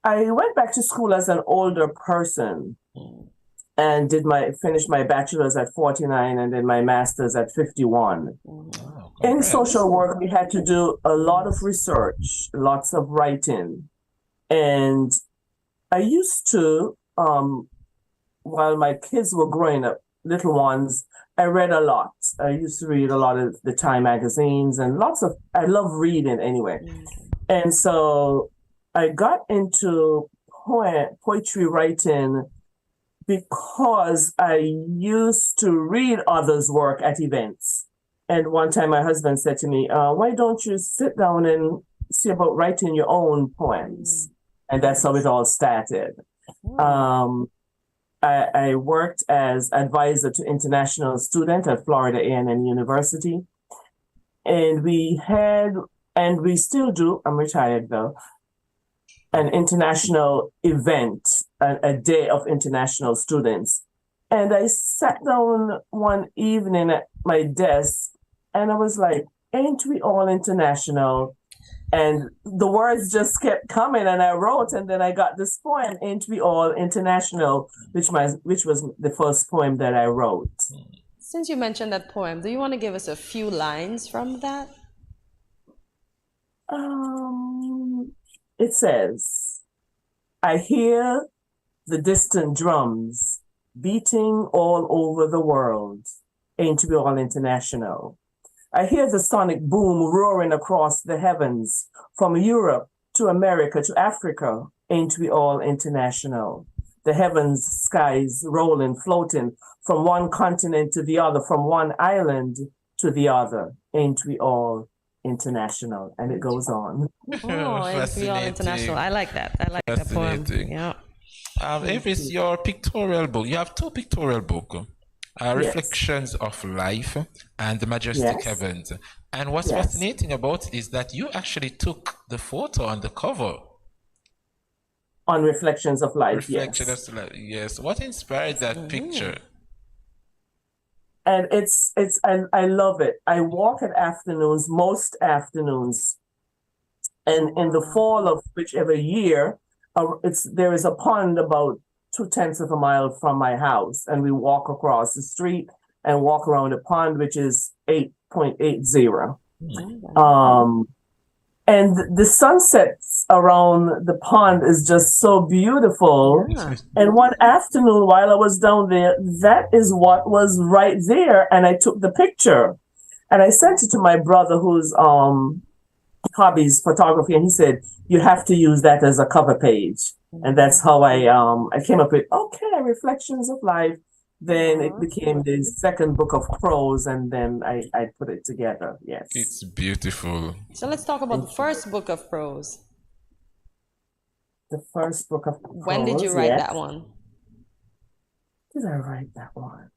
Q: I went back to school as an older person and finished my bachelor's at 49 and then my master's at 51. In social work, we had to do a lot of research, lots of writing. And I used to, while my kids were growing up, little ones, I read a lot. I used to read a lot of the Time magazines and I love reading anyway. And so I got into poetry writing because I used to read others' work at events. And one time my husband said to me, why don't you sit down and see about writing your own poems? And that's how it all started. I worked as advisor to international student at Florida A&M University. And we still do, I'm retired though, an international event, a day of international students. And I sat down one evening at my desk and I was like, ain't we all international? And the words just kept coming and I wrote, and then I got this poem, Ain't We All International, which was the first poem that I wrote.
B: Since you mentioned that poem, do you want to give us a few lines from that?
Q: It says, I hear the distant drums beating all over the world, ain't we all international. I hear the sonic boom roaring across the heavens, from Europe to America to Africa, ain't we all international. The heavens, skies rolling, floating from one continent to the other, from one island to the other, ain't we all international. And it goes on.
B: Oh, ain't we all international. I like that. I like that poem. Yeah.
A: Avis, your pictorial book, you have two pictorial books. Reflections of Life and The Majestic Heavens. And what's fascinating about it is that you actually took the photo on the cover.
Q: On Reflections of Life,
A: yes. What inspired that picture?
Q: And I love it. I walk at afternoons, most afternoons. And in the fall of whichever year, there is a pond about 0.2 of a mile from my house, and we walk across the street and walk around the pond, which is 8.80. And the sunsets around the pond is just so beautiful. And one afternoon while I was down there, that is what was right there, and I took the picture, and I sent it to my brother, who's hobbies photography, and he said, you have to use that as a cover page. And that's how I came up with, Reflections of Life. Then it became the second book of prose, and then I put it together. Yes.
A: It's beautiful.
B: So let's talk about the first book of prose.
Q: The first book of prose.
B: When did you write that one?
Q: Did I write that one?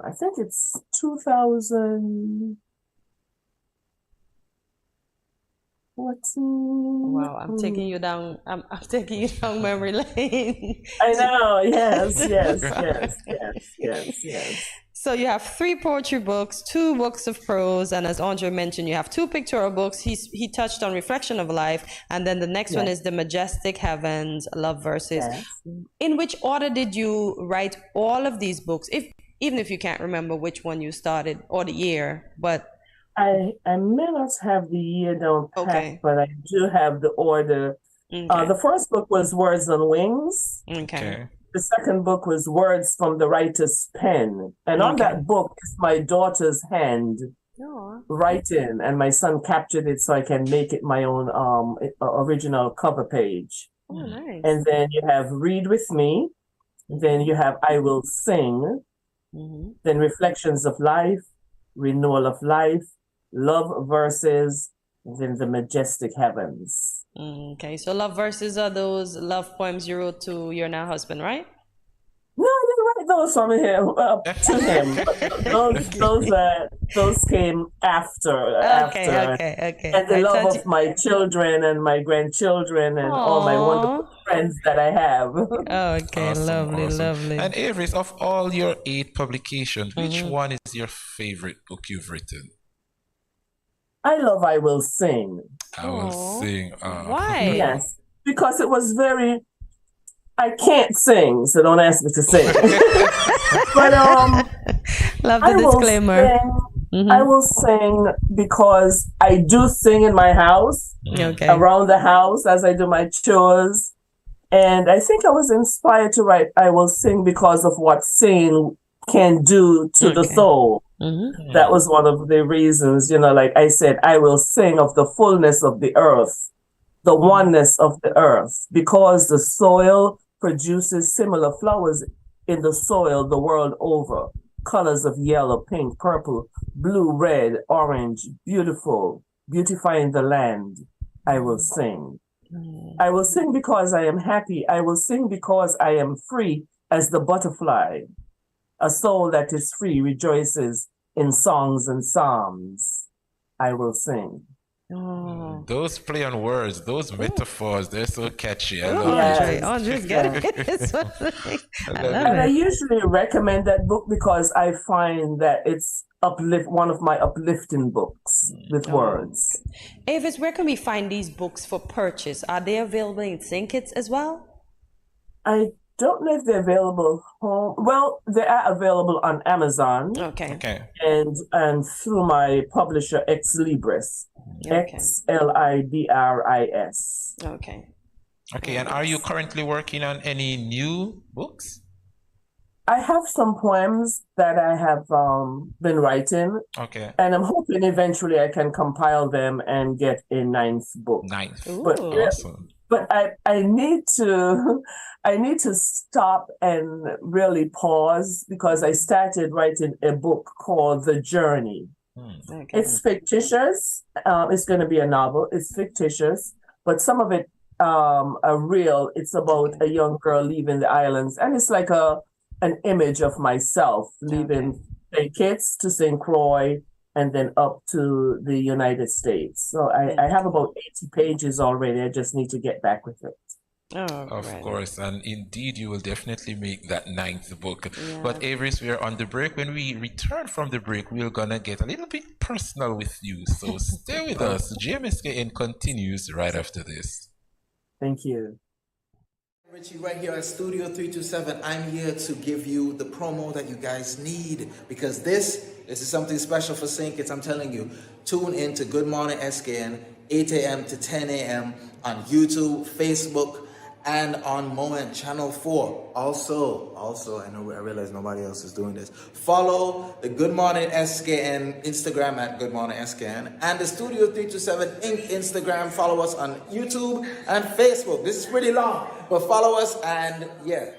Q: I think it's 2000.
B: Wow, I'm taking you down. I'm taking you down memory lane.
Q: I know. Yes.
B: So you have 3 poetry books, 2 books of prose, and as Andre mentioned, you have 2 pictorial books. He touched on Reflection of Life, and then the next one is The Majestic Heavens, Love Verses. In which order did you write all of these books? Even if you can't remember which one you started or the year, but
Q: I may not have the year down pat, but I do have the order. The first book was Words on Wings.
B: Okay.
Q: The second book was Words from the Writer's Pen. And on that book is my daughter's hand writing, and my son captured it so I can make it my own original cover page.
B: Oh, nice.
Q: And then you have Read With Me. Then you have I Will Sing. Then Reflections of Life, Renewal of Life, Love Verses, then The Majestic Heavens.
B: Okay, so Love Verses are those love poems you wrote to your now husband, right?
Q: No, I didn't write those from him to him. Those came after.
B: Okay.
Q: And the love of my children and my grandchildren and all my wonderful friends that I have.
B: Okay, awesome. Lovely.
A: And Avis, of all your 8 publications, which one is your favorite book you've written?
Q: I love I Will Sing.
A: I Will Sing.
B: Why?
Q: Yes, because it was very. I can't sing, so don't ask me to sing. But
B: love the disclaimer.
Q: I will sing because I do sing in my house, around the house as I do my chores, and I think I was inspired to write I Will Sing because of what singing can do to the soul. That was one of the reasons, like I said, I will sing of the fullness of the earth, the oneness of the earth, because the soil produces similar flowers in the soil the world over, colors of yellow, pink, purple, blue, red, orange, beautiful, beautifying the land. I will sing. I will sing because I am happy. I will sing because I am free as the butterfly. A soul that is free rejoices in songs and psalms. I will sing.
A: Those play on words, those metaphors, they're so catchy. I love it.
B: Andre's getting it.
Q: And I usually recommend that book because I find that it's one of my uplifting books with words.
B: Avis, where can we find these books for purchase? Are they available in St. Kitts as well?
Q: I don't know if they're available home. Well, they are available on Amazon.
B: Okay.
Q: And through my publisher Ex Libris. XLIBRIS.
B: Okay.
A: Okay, and are you currently working on any new books?
Q: I have some poems that I have been writing.
A: Okay.
Q: And I'm hoping eventually I can compile them and get a ninth book. But,
A: Awesome.
Q: But I need to stop and really pause because I started writing a book called The Journey.
B: Okay.
Q: It's fictitious. It's going to be a novel. It's fictitious, but some of it are real. It's about a young girl leaving the islands, and it's like an image of myself leaving St. Kitts to St. Croix and then up to the United States. So I have about 80 pages already. I just need to get back with it.
A: Of course, and indeed you will definitely make that ninth book. But Averis, we are on the break. When we return from the break, we're gonna get a little bit personal with you. So stay with us. GMSKN continues right after this.
Q: Thank you.
R: Richie right here at Studio 327. I'm here to give you the promo that you guys need because this is something special for St. Kitts. I'm telling you, tune in to Good Morning SKN, 8 a.m. to 10 a.m. on YouTube, Facebook, and on Moment Channel 4. Also, I realize nobody else is doing this. Follow the Good Morning SKN Instagram at Good Morning SKN and the Studio 327 Inc. Instagram. Follow us on YouTube and Facebook. This is pretty long, but follow us and yeah.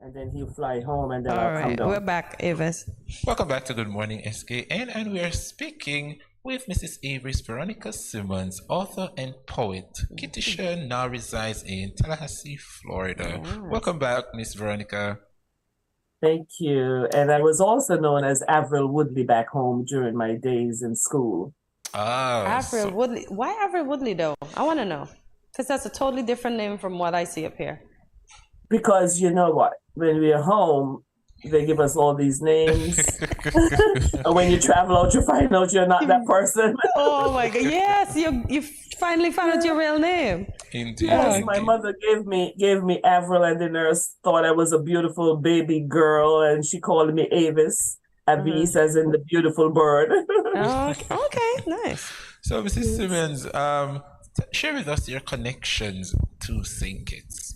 Q: And then he'll fly home and then
B: All
Q: I'll come
B: right,
Q: down.
B: we're back, Avis.
A: Welcome back to Good Morning SKN, and we are speaking with Mrs. Averis Veronica Simmons, author and poet. Kittisha now resides in Tallahassee, Florida. Welcome back, Miss Veronica.
Q: Thank you. And I was also known as Avril Woodley back home during my days in school.
B: Avril Woodley. Why Avril Woodley though? I want to know. Because that's a totally different name from what I see up here.
Q: Because you know what? When we're home, they give us all these names. And when you travel out, you find out you're not that person.
B: Oh my God. Yes, you finally found out your real name.
A: Indeed.
Q: Yes, my mother gave me Avril, and the nurse thought I was a beautiful baby girl, and she called me Avis. Avis as in the beautiful bird.
B: Okay, nice.
A: So, Mrs. Simmons, share with us your connections to St. Kitts.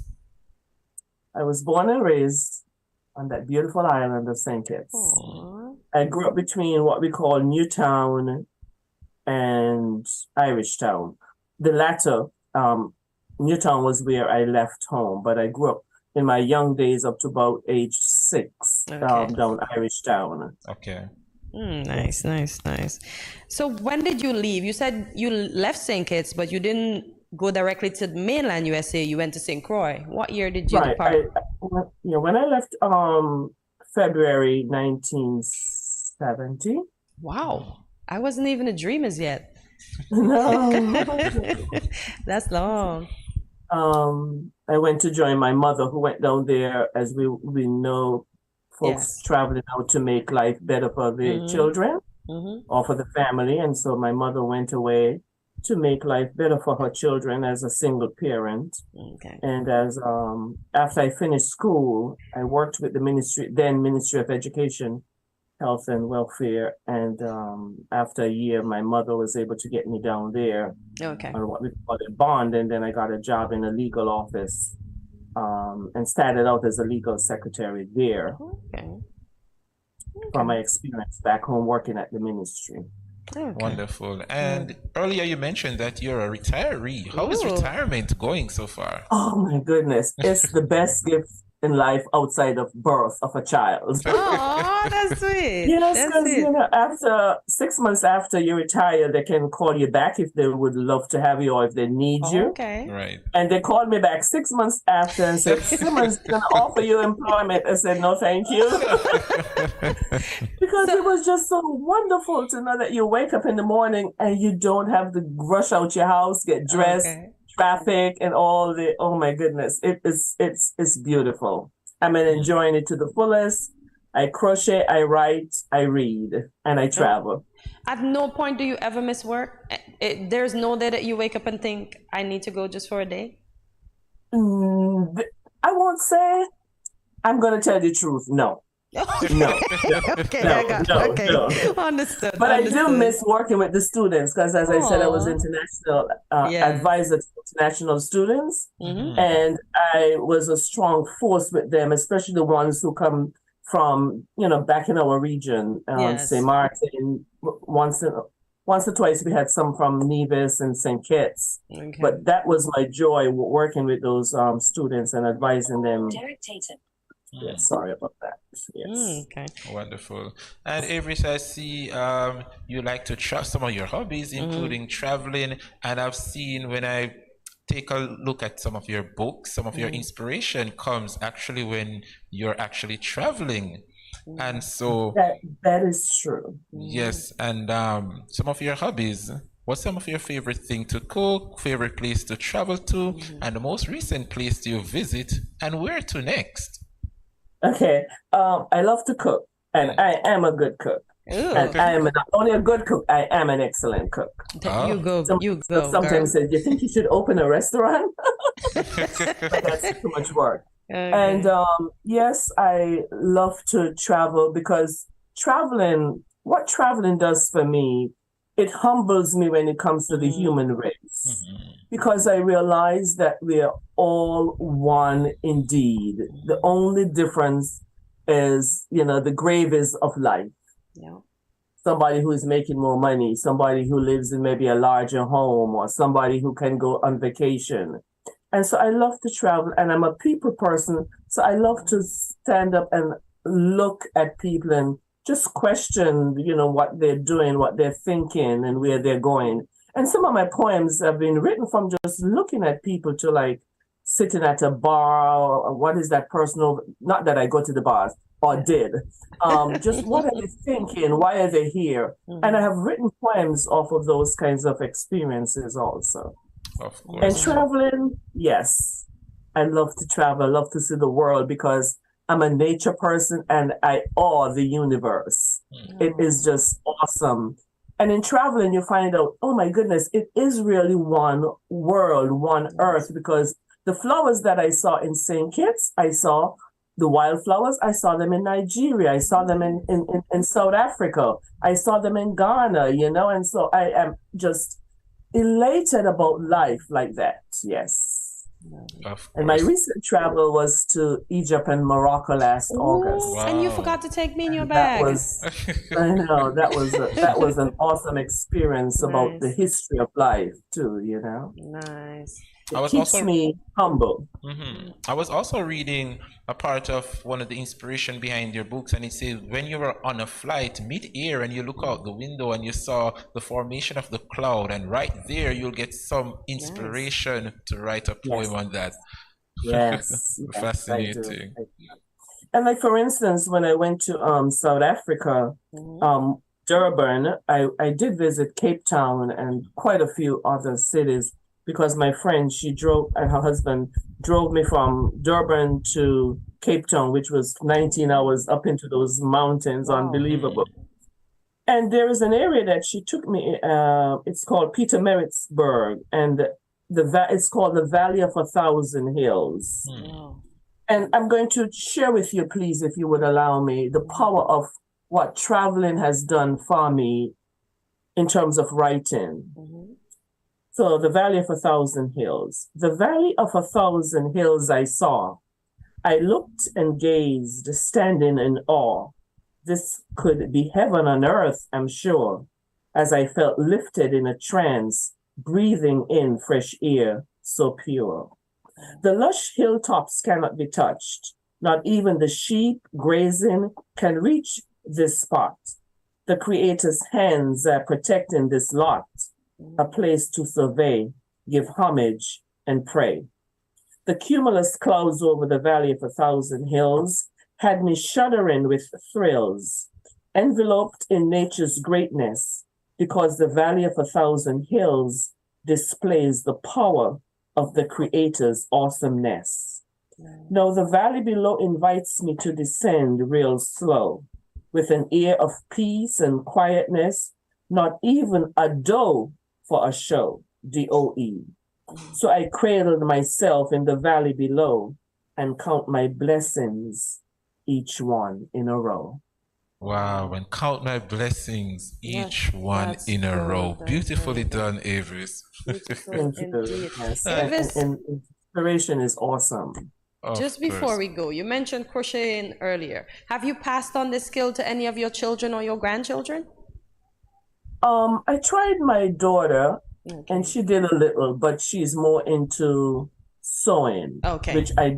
Q: I was born and raised on that beautiful island of St. Kitts.
B: Aww.
Q: I grew up between what we call Newtown and Irish Town. The latter, Newtown was where I left home, but I grew up in my young days up to about age 6 down Irish Town.
A: Okay.
B: Nice. So when did you leave? You said you left St. Kitts, but you didn't go directly to the mainland USA. You went to St. Croix. What year did you depart?
Q: When I left February 1970.
B: Wow. I wasn't even a dreamers yet.
Q: No.
B: That's long.
Q: I went to join my mother, who went down there, as we know folks traveling out to make life better for the children or for the family. And so my mother went away to make life better for her children as a single parent.
B: Okay.
Q: And as after I finished school, I worked with the Ministry of Education, Health and Welfare. And after a year, my mother was able to get me down there on what we call a bond. And then I got a job in a legal office and started out as a legal secretary there. From my experience back home working at the ministry.
A: Wonderful. And earlier you mentioned that you're a retiree. How is retirement going so far?
Q: Oh my goodness. It's the best gift in life outside of birth of a child.
B: Oh, that's sweet.
Q: Yes, because after 6 months after you retire, they can call you back if they would love to have you or if they need you.
B: Okay.
A: Right.
Q: And they called me back 6 months after and said, Simmons can offer you employment. I said, no, thank you. Because it was just so wonderful to know that you wake up in the morning and you don't have to rush out your house, get dressed, traffic and all the, oh my goodness, it's beautiful. I'm enjoying it to the fullest. I crochet, I write, I read, and I travel.
B: At no point do you ever miss work? There's no day that you wake up and think, I need to go just for a day?
Q: I won't say. I'm going to tell you the truth. No. No.
B: Okay,
Q: no,
B: I got
Q: no,
B: okay.
Q: no.
B: Understood.
Q: But
B: understood.
Q: I do miss working with the students because, as I said, I was international advisor to international students, and I was a strong force with them, especially the ones who come from, back in our region, St. Martin. Once or twice we had some from Nevis and St. Kitts.
B: Okay.
Q: But that was my joy, working with those students and advising them. Yes, sorry about that. Yes.
B: Okay.
A: Wonderful. And Avis, I see you like to try some of your hobbies, including traveling. And I've seen when I take a look at some of your books, some of your inspiration comes actually when you're actually traveling. And so
Q: that is true.
A: Yes, and some of your hobbies. What's some of your favorite thing to cook, favorite place to travel to, and the most recent place you visit, and where to next?
Q: Okay, I love to cook, and I am a good cook. And I am not only a good cook, I am an excellent cook.
B: You go.
Q: Sometimes say, do you think you should open a restaurant? But that's too much work.
B: Okay.
Q: And yes, I love to travel because what traveling does for me, it humbles me when it comes to the human race. Because I realize that we are all one indeed. The only difference is, the grave is of life.
B: Yeah.
Q: Somebody who is making more money, somebody who lives in maybe a larger home, or somebody who can go on vacation. And so I love to travel, and I'm a people person. So I love to stand up and look at people and just question, what they're doing, what they're thinking, and where they're going. And some of my poems have been written from just looking at people, to like sitting at a bar, or what is that person over? Not that I go to the bars, or did. Just what are they thinking? Why are they here? And I have written poems off of those kinds of experiences also.
A: Of course.
Q: And traveling, yes. I love to travel. I love to see the world because I'm a nature person and I awe the universe. It is just awesome. And in traveling, you find out, oh my goodness, it is really one world, one earth, because the flowers that I saw in St. Kitts, I saw the wildflowers, I saw them in Nigeria, I saw them in South Africa, I saw them in Ghana, and so I am just elated about life like that, yes. And my recent travel was to Egypt and Morocco last August.
B: Wow. And you forgot to take me in your bag.
Q: I know, that was an awesome experience about the history of life too,
B: Nice.
Q: It keeps me humble.
A: I was also reading a part of one of the inspiration behind your books, and it says when you were on a flight mid-air and you look out the window and you saw the formation of the cloud, and right there you'll get some inspiration to write a poem on that.
Q: Yes.
A: Fascinating.
Q: And like, for instance, when I went to South Africa, Durban, I did visit Cape Town and quite a few other cities, because my friend, and her husband drove me from Durban to Cape Town, which was 19 hours up into those mountains. Wow. Unbelievable. And there is an area that she took me, it's called Pietermaritzburg, and it's called the Valley of 1,000 Hills. Wow. And I'm going to share with you, please, if you would allow me, the power of what traveling has done for me in terms of writing. So the Valley of 1,000 Hills. The Valley of 1,000 Hills I saw. I looked and gazed, standing in awe. This could be heaven on earth, I'm sure, as I felt lifted in a trance, breathing in fresh air so pure. The lush hilltops cannot be touched. Not even the sheep grazing can reach this spot. The Creator's hands are protecting this lot. A place to survey, give homage, and pray. The cumulus clouds over the Valley of 1,000 Hills had me shuddering with thrills, enveloped in nature's greatness, because the Valley of 1,000 Hills displays the power of the Creator's awesomeness. Now the valley below invites me to descend real slow, with an air of peace and quietness, not even a dough for a show, DOE. So I cradled myself in the valley below and count my blessings, each one in a row.
A: Wow, and count my blessings, each one in a row. Beautifully done, Avis.
Q: Thank you. Yes.
B: Avis,
Q: And inspiration is awesome.
B: just before we go, you mentioned crocheting earlier. Have you passed on this skill to any of your children or your grandchildren?
Q: I tried my daughter, and she did a little, but she's more into sewing, which I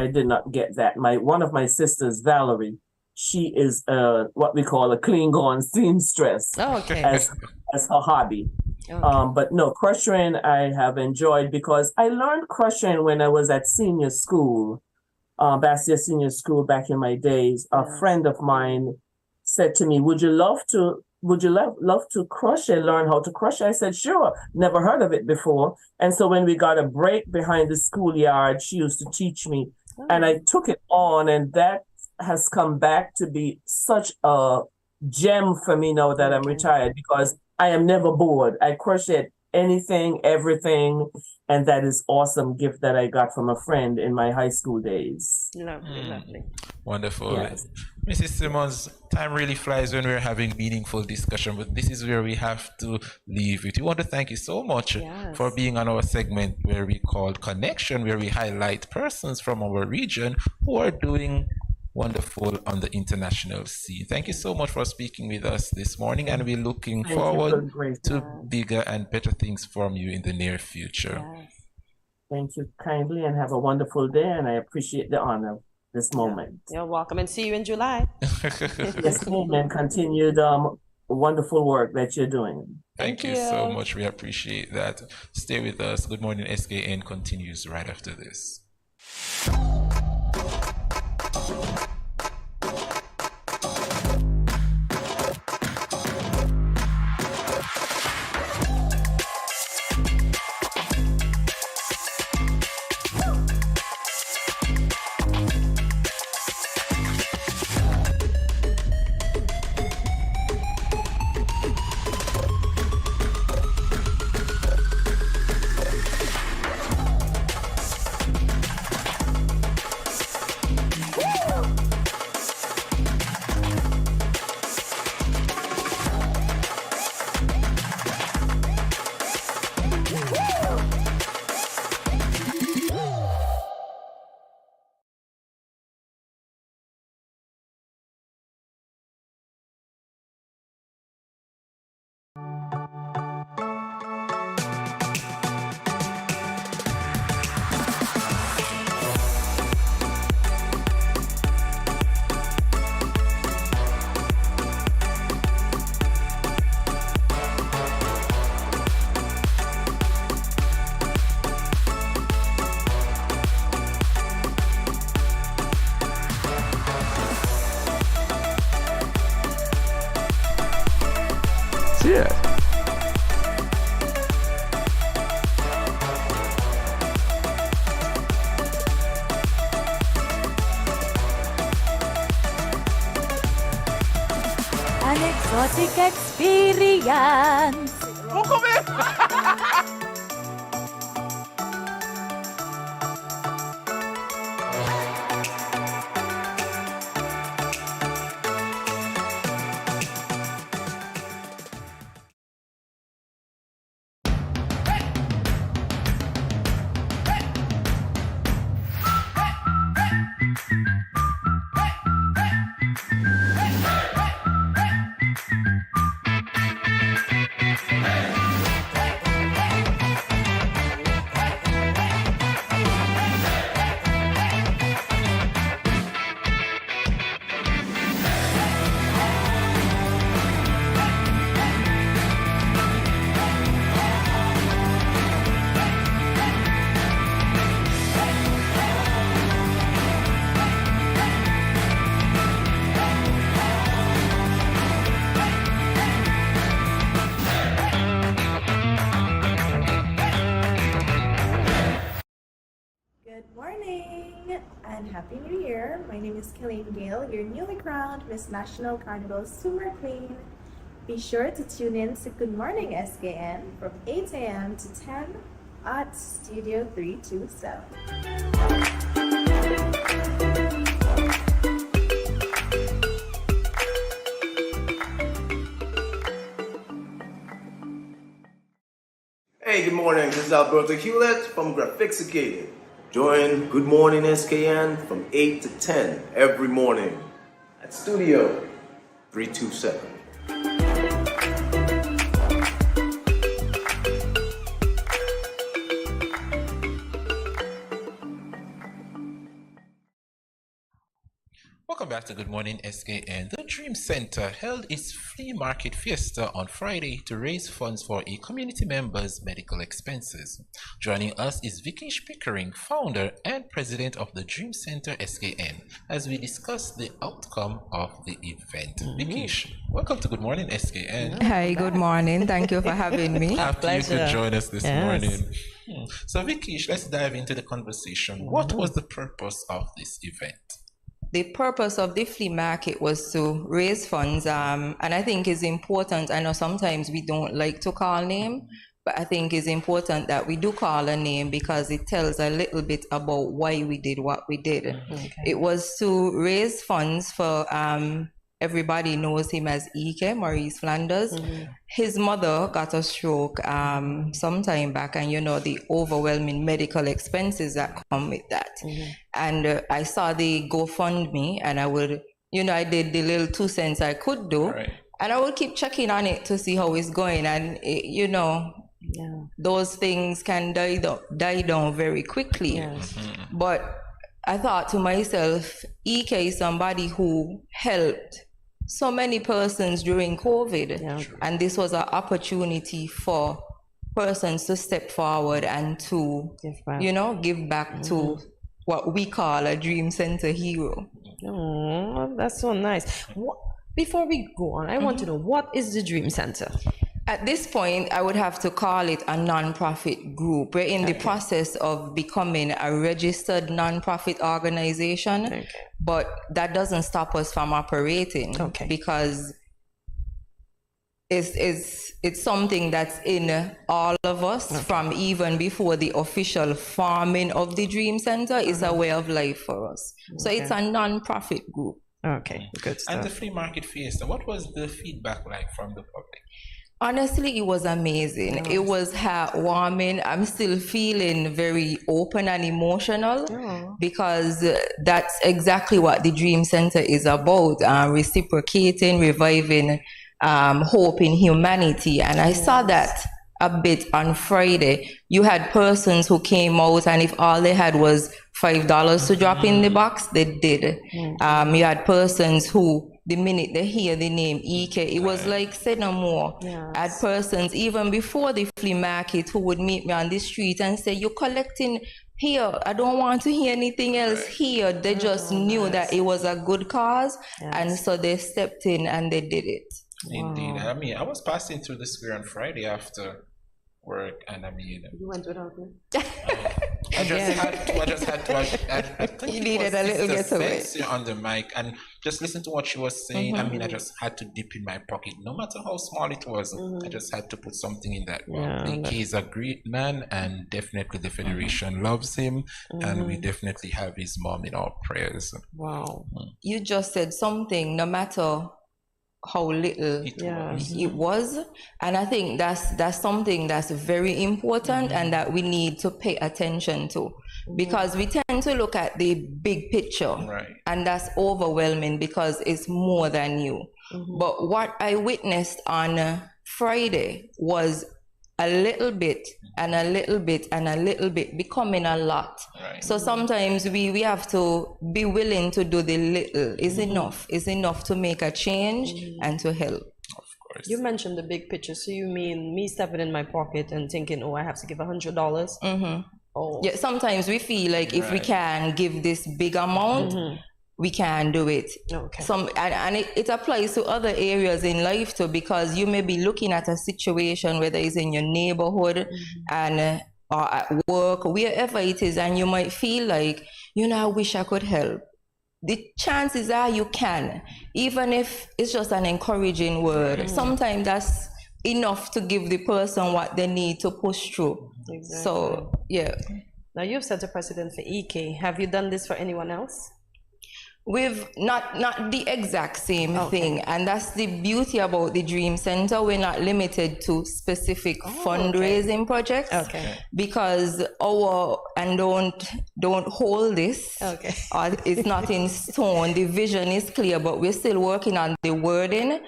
Q: did not get that. One of my sisters, Valerie, she is what we call a clean gone seamstress as her hobby. But no, crocheting I have enjoyed because I learned crocheting when I was at senior school, Bastia Senior School back in my days. A friend of mine said to me, would you love to crochet, learn how to crochet? I said, sure, never heard of it before. And so when we got a break behind the schoolyard, she used to teach me and I took it on, and that has come back to be such a gem for me now that I'm retired, because I am never bored. I crochet anything, everything, and that is awesome gift that I got from a friend in my high school days.
B: Lovely, lovely.
A: Wonderful.
Q: Yes.
A: Mrs. Simmons, time really flies when we're having meaningful discussion, but this is where we have to leave it. We want to thank you so much for being on our segment where we called Connection, where we highlight persons from our region who are doing wonderful on the international scene. Thank you so much for speaking with us this morning, and we're looking forward to bigger and better things from you in the near future.
Q: Thank you kindly, and have a wonderful day, and I appreciate the honor of this moment.
B: You're welcome, and see you in July.
Q: Yes, and continued wonderful work that you're doing.
A: Thank you so much. We appreciate that. Stay with us. Good Morning SKN continues right after this.
F: Cheers.
D: An exotic experience.
S: and Happy New Year. My name is Killeen Gale, your newly crowned Miss National Carnival Super Queen. Be sure to tune in to Good Morning SKN from 8 a.m. to 10 at Studio 327.
C: Hey, good morning. This is Alberto Hewlett from Graphixicated. Join Good Morning SKN from 8 to 10 every morning at Studio 327.
A: Welcome back to Good Morning SKN. The Dream Center held its flea market fiesta on Friday to raise funds for a community member's medical expenses. Joining us is Vickish Pickering, founder and president of the Dream Center SKN, as we discuss the outcome of the event. Vickish, welcome to Good Morning SKN.
T: Hi, good morning. Thank you for having me.
A: Happy you could join us this morning. So Vickish, let's dive into the conversation. What was the purpose of this event?
T: The purpose of the flea market was to raise funds, and I think it's important. I know sometimes we don't like to call name, but I think it's important that we do call a name because it tells a little bit about why we did what we did.
B: Okay.
T: It was to raise funds for, everybody knows him as Ike, Maurice Flanders. His mother got a stroke some time back, and you know the overwhelming medical expenses that come with that. And I saw the GoFundMe, and I would, I did the little 2 cents I could do, and I would keep checking on it to see how it's going. And it, those things can die down very quickly. But I thought to myself, Ike is somebody who helped so many persons during COVID, and this was an opportunity for persons to step forward and to, give back to what we call a Dream Center hero.
B: Oh, that's so nice. Before we go on, I want to know, what is the Dream Center?
T: At this point, I would have to call it a non-profit group. We're in the process of becoming a registered non-profit organization, but that doesn't stop us from operating because it's something that's in all of us from even before the official forming of the Dream Center. Is a way of life for us. So it's a non-profit group.
B: Okay, good stuff.
A: And the flea market fiesta, what was the feedback like from the public?
T: Honestly, it was amazing. It was heartwarming. I'm still feeling very open and emotional because that's exactly what the Dream Center is about, reciprocating, reviving hope in humanity. And I saw that a bit on Friday. You had persons who came out, and if all they had was $5 to drop in the box, they did. You had persons who, the minute they hear the name Ike, it was like say no more. I had persons even before the flea market who would meet me on the street and say, "You're collecting here. I don't want to hear anything else here." They just knew that it was a good cause, and so they stepped in and they did it.
A: Indeed. I mean, I was passing through the square on Friday after work, and I mean,
B: you went without me.
A: I just had to. I think
T: you needed a little getaway
A: on the mic, and just listen to what she was saying. I mean, I just had to dip in my pocket, no matter how small it was. I just had to put something in that. He is a great man, and definitely the Federation loves him, and we definitely have his mom in our prayers.
T: Wow. You just said something, no matter how little it was, and I think that's something that's very important and that we need to pay attention to, because we tend to look at the big picture, and that's overwhelming because it's more than you. But what I witnessed on Friday was a little bit and a little bit and a little bit becoming a lot. So sometimes we have to be willing to do the little. Is enough to make a change and to help.
A: Of course.
B: You mentioned the big picture, so you mean me stepping in my pocket and thinking, oh, I have to give $100?
T: Yeah, sometimes we feel like if we can give this big amount, we can do it. And it applies to other areas in life too, because you may be looking at a situation, whether it's in your neighborhood, and or at work, wherever it is, and you might feel like, I wish I could help. The chances are you can, even if it's just an encouraging word. Sometimes that's enough to give the person what they need to push through.
B: Exactly.
T: So, yeah.
B: Now, you've set a precedent for EK. Have you done this for anyone else?
T: We've not the exact same thing, and that's the beauty about the Dream Center. We're not limited to specific fundraising projects, because don't hold this. It's not in stone. The vision is clear, but we're still working on the wording.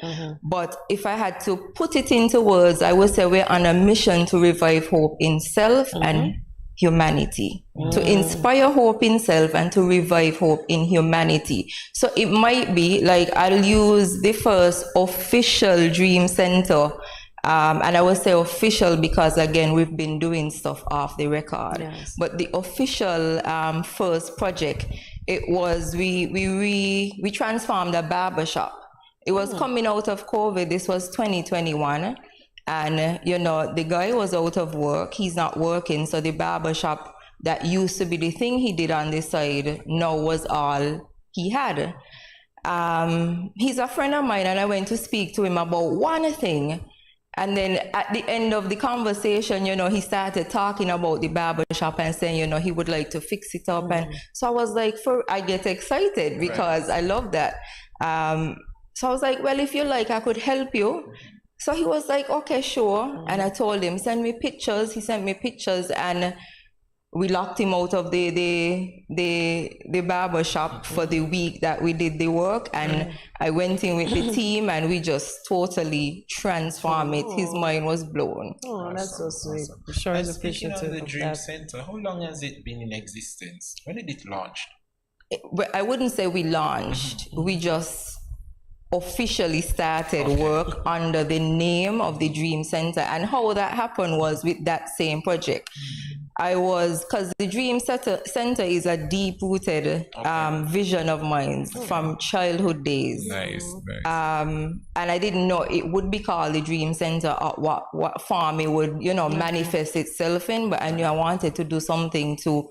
T: But if I had to put it into words, I would say we're on a mission to revive hope in self and humanity, to inspire hope in self and to revive hope in humanity. So it might be like, I'll use the first official Dream Center, and I will say official because again we've been doing stuff off the record. But the official first project, it was we transformed a barber shop. It was coming out of COVID. This was 2021. And, the guy was out of work. He's not working. So the barber shop that used to be the thing he did on the side now was all he had. He's a friend of mine, and I went to speak to him about one thing. And then at the end of the conversation, he started talking about the barber shop and saying, he would like to fix it up. And so I was like, I get excited because I love that. So I was like, well, if you like, I could help you. So he was like, okay, sure. And I told him, send me pictures. He sent me pictures, and we locked him out of the barber shop for the week that we did the work. And I went in with the team, and we just totally transformed it. His mind was blown.
B: Oh, that's so sweet. I'm sure he's
A: Speaking
B: appreciative
A: of the
B: of
A: Dream
B: that.
A: Center, how long has it been in existence? When did it launch?
T: I wouldn't say we launched. We just officially started work under the name of the Dream Center. And how that happened was with that same project. Because the Dream Center is a deep-rooted vision of mine from childhood days. And I didn't know it would be called the Dream Center, or what form it would, manifest itself in, but I knew I wanted to do something to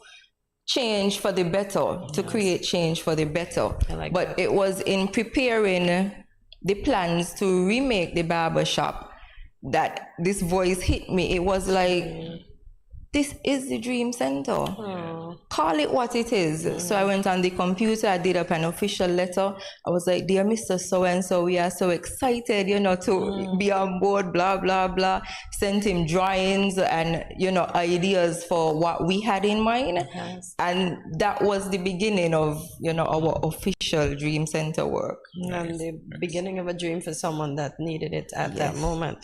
T: change for the better, to create change for the better. But it was in preparing the plans to remake the barber shop that this voice hit me. It was like, this is the Dream Center. Call it what it is. So I went on the computer, I did up an official letter. I was like, dear Mr. So-and-so, we are so excited, to be on board, blah, blah, blah. Sent him drawings and, ideas for what we had in mind. And that was the beginning of, our official Dream Center work.
B: And the beginning of a dream for someone that needed it at that moment.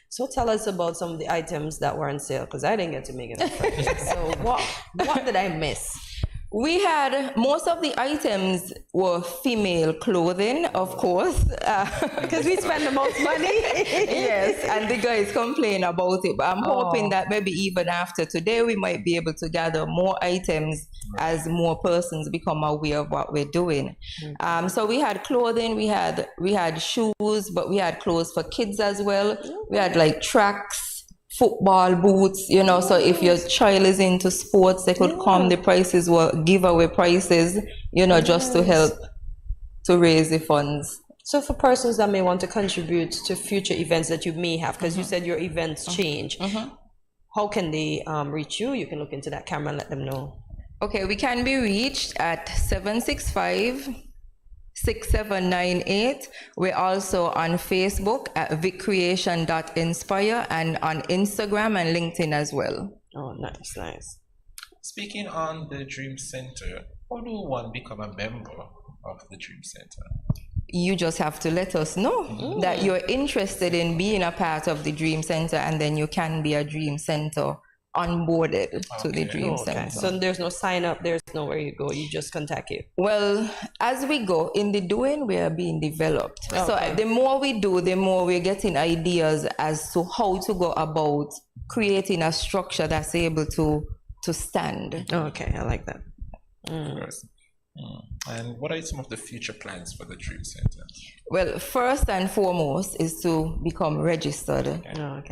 B: So tell us about some of the items that were on sale, because I didn't get to make it. So what did I miss?
T: We had, most of the items were female clothing, of course.
B: Because we spend the most money.
T: Yes, and the guys complain about it. But I'm hoping that maybe even after today, we might be able to gather more items as more persons become aware of what we're doing. So we had clothing, we had shoes, but we had clothes for kids as well. We had like tracks, football boots, so if your child is into sports, they could come. The prices were giveaway prices, just to help to raise the funds.
B: So for persons that may want to contribute to future events that you may have, because you said your events change, how can they reach you? You can look into that camera and let them know.
T: Okay, we can be reached at 765-6798. We're also on Facebook at vicreation.inspire and on Instagram and LinkedIn as well.
B: Oh, nice.
A: Speaking on the Dream Center, how do one become a member of the Dream Center?
T: You just have to let us know that you're interested in being a part of the Dream Center, and then you can be a Dream Center onboarded to the Dream Center.
B: So there's no sign up, there's nowhere you go, you just contact you.
T: Well, as we go in the doing, we are being developed. So the more we do, the more we're getting ideas as to how to go about creating a structure that's able to stand.
B: Okay, I like that.
A: And what are some of the future plans for the Dream Center?
T: Well, first and foremost is to become registered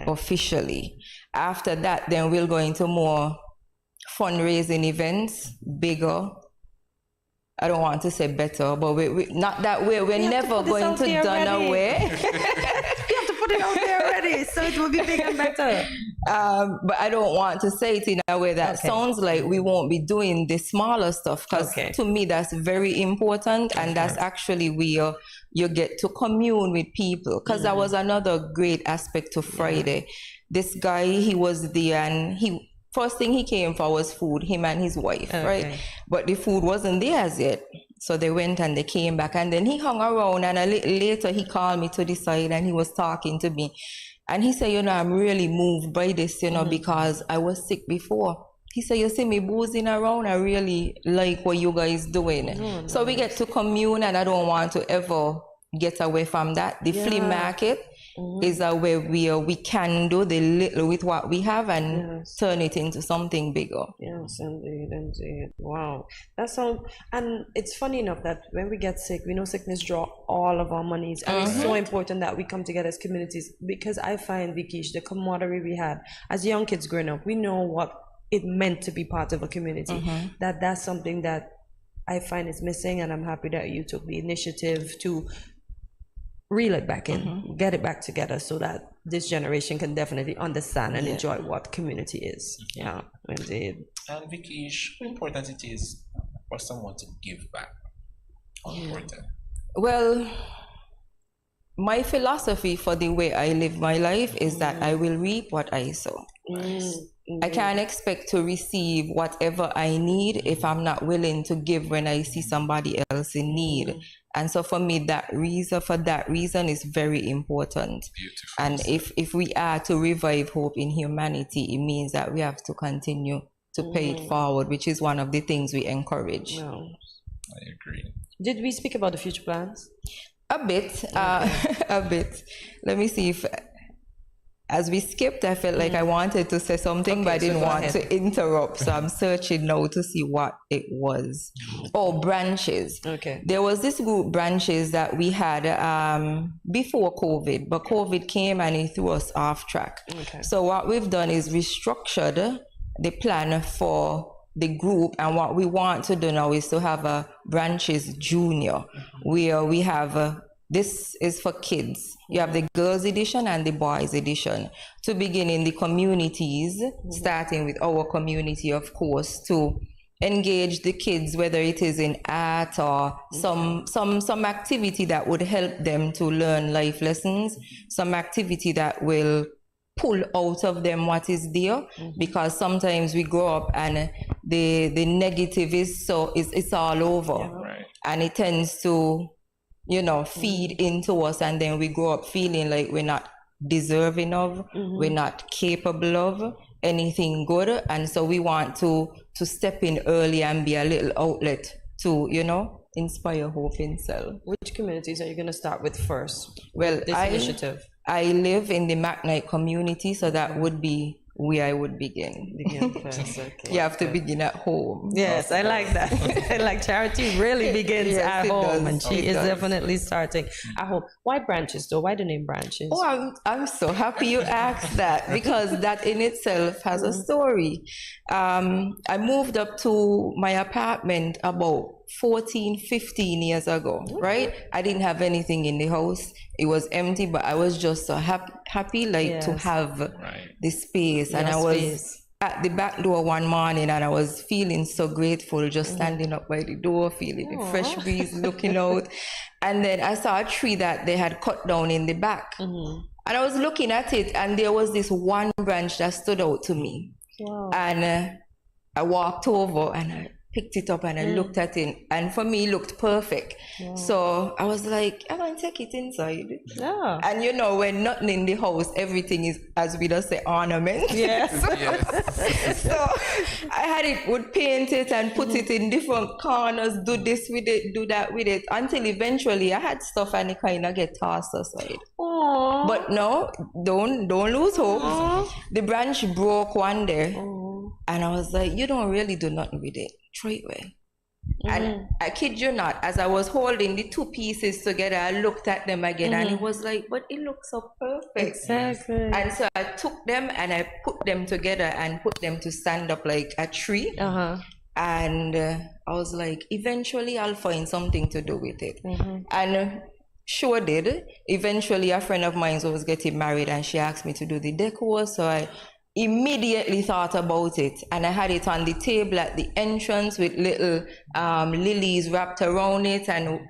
T: officially. After that, then we'll go into more fundraising events, bigger. I don't want to say better, but we not that way. We're never going to done away.
B: You have to put it out there already, so it will be bigger and better.
T: But I don't want to say it in a way that sounds like we won't be doing the smaller stuff, because to me that's very important, and that's actually where you get to commune with people. Because that was another great aspect of Friday. This guy, he was there, and first thing he came for was food, him and his wife, right? But the food wasn't there as yet. So they went and they came back, and then he hung around, and a little later he called me to the side and he was talking to me. And he said, I'm really moved by this, because I was sick before. He said, you see me boozing around, I really like what you guys doing. So we get to commune, and I don't want to ever get away from that. The flea market is a way we can do the little with what we have and turn it into something bigger.
B: Yes, indeed. Wow. That's all. And it's funny enough that when we get sick, we know sickness draw all of our monies. And it's so important that we come together as communities, because I find, Vikish, the camaraderie we had as young kids growing up, we know what it meant to be part of a community. That's something that I find is missing, and I'm happy that you took the initiative to reel it back in, get it back together, so that this generation can definitely understand and enjoy what community is. Yeah, indeed.
A: And Vikish, how important it is for someone to give back? How important?
T: Well, my philosophy for the way I live my life is that I will reap what I sow. I can't expect to receive whatever I need if I'm not willing to give when I see somebody else in need. And so for me, that reason is very important.
A: Beautiful.
T: And if we are to revive hope in humanity, it means that we have to continue to pay it forward, which is one of the things we encourage.
A: I agree.
B: Did we speak about the future plans?
T: A bit, a bit. Let me see if, as we skipped, I felt like I wanted to say something, but I didn't want to interrupt. So I'm searching now to see what it was. Oh, branches.
B: Okay.
T: There was this group, branches, that we had before COVID, but COVID came and it threw us off track.
B: Okay.
T: So what we've done is restructured the plan for the group, and what we want to do now is to have a branches junior, where we have this is for kids. You have the girls edition and the boys edition, to begin in the communities, starting with our community, of course, to engage the kids, whether it is in art or some activity that would help them to learn life lessons, some activity that will pull out of them what is there, because sometimes we grow up and the negative is it's all over, and it tends to feed into us, and then we grow up feeling like we're not deserving of, we're not capable of anything good, and so we want to step in early and be a little outlet to inspire hope in self.
B: Which communities are you going to start with first?
T: Well,
B: this initiative.
T: I live in the McKnight community, so that would be where I would begin.
B: Begin first, okay.
T: You have to begin at home.
B: Yes, I like that. I like charity really begins at home, and she is definitely starting at home. Why branches though? Why the name branches?
T: Oh, I'm so happy you asked that, because that in itself has a story. I moved up to my apartment about 15 years ago, right? I didn't have anything in the house. It was empty, but I was just so happy to have the space. And I was at the back door one morning, and I was feeling so grateful, just standing up by the door, feeling the fresh breeze, looking out. And then I saw a tree that they had cut down in the back. And I was looking at it, and there was this one branch that stood out to me.
B: Wow.
T: And I walked over and I picked it up and I looked at it, and for me it looked perfect. So I was like, I'm gonna take it inside. And when nothing in the house, everything is, as we just say, ornament.
B: Yes.
T: So I had it, would paint it and put it in different corners, do this with it, do that with it, until eventually I had stuff and it kind of get tossed aside.
B: Aww.
T: But no, don't lose hope. The branch broke one day. And I was like, you don't really do nothing with it. Try it well. And I kid you not, as I was holding the two pieces together, I looked at them again and it was like, but it looks so perfect.
B: Exactly.
T: And so I took them and I put them together and put them to stand up like a tree. And I was like, eventually I'll find something to do with it. And sure did. Eventually a friend of mine was getting married and she asked me to do the decor. So I immediately thought about it, and I had it on the table at the entrance with little lilies wrapped around it and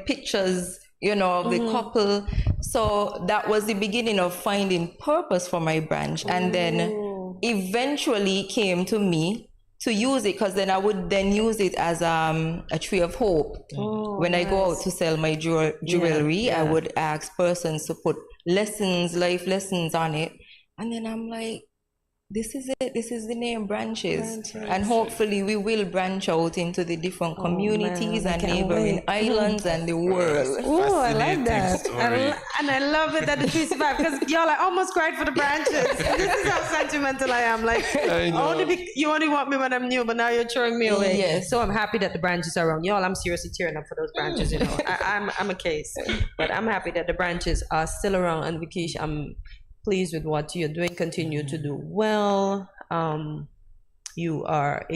T: pictures, you know, of the couple. So that was the beginning of finding purpose for my branch. And then eventually it came to me to use it, because then I would then use it as a tree of hope. When I go out to sell my jewelry, I would ask persons to put life lessons on it. And then I'm like, this is it. This is the name, branches. And hopefully we will branch out into the different communities and neighboring islands and the world.
B: Oh, I like that. And I love it that the 365, because y'all, I almost cried for the branches. This is how sentimental I am. Like, you only want me when I'm new, but now you're throwing me away.
T: Yes.
B: So I'm happy that the branches are around. Y'all, I'm seriously tearing up for those branches, you know. I'm a case. But I'm happy that the branches are still around. And Vikish, I'm pleased with what you're doing. Continue to do well. You are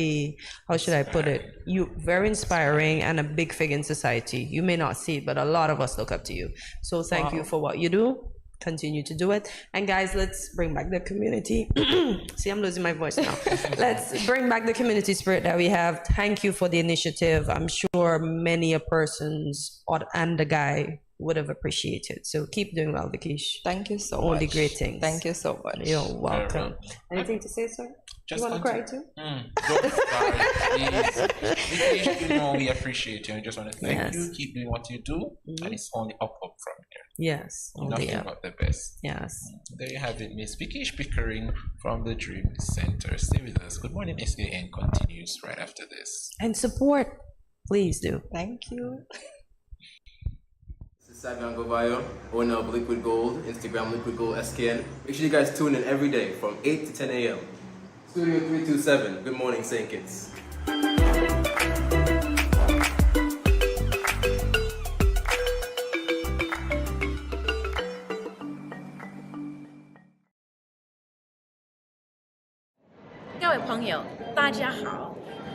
B: how should I put it? You very inspiring and a big figure in society. You may not see it, but a lot of us look up to you. So thank you for what you do. Continue to do it. And guys, let's bring back the community. See, I'm losing my voice now. Let's bring back the community spirit that we have. Thank you for the initiative. I'm sure many a persons and the guy would have appreciated. So keep doing well, Vikish.
T: Thank you so much.
B: All the great things.
T: Thank you so much.
B: You're welcome. Anything to say, sir?
A: Just
B: you want to cry too?
A: Don't cry, please. Vikish, you know we appreciate you. I just want to thank you. Keep doing what you do, and it's only up from here.
B: Yes.
A: Nothing but the best.
B: Yes.
A: There you have it, Miss Vikish Pickering from the Dream Center. Stay with us. Good Morning SKN continues right after this.
B: And support, please do.
T: Thank you.
C: Sagan Govayo, owner of Liquid Gold, Instagram Liquid Gold SKN. Make sure you guys tune in every day from 8 to 10 a.m. Studio 327, Good Morning St. Kitts.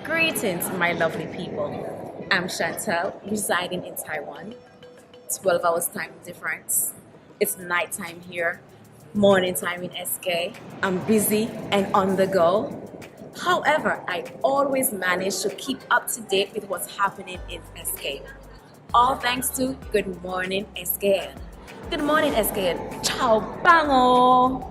U: Greetings, my lovely people. I'm Chantel, residing in Taiwan. 12 hours time difference. It's nighttime here, morning time in SK. I'm busy and on the go. However, I always manage to keep up to date with what's happening in SK. All thanks to Good Morning SKN. Good Morning SKN. Ciao, bango!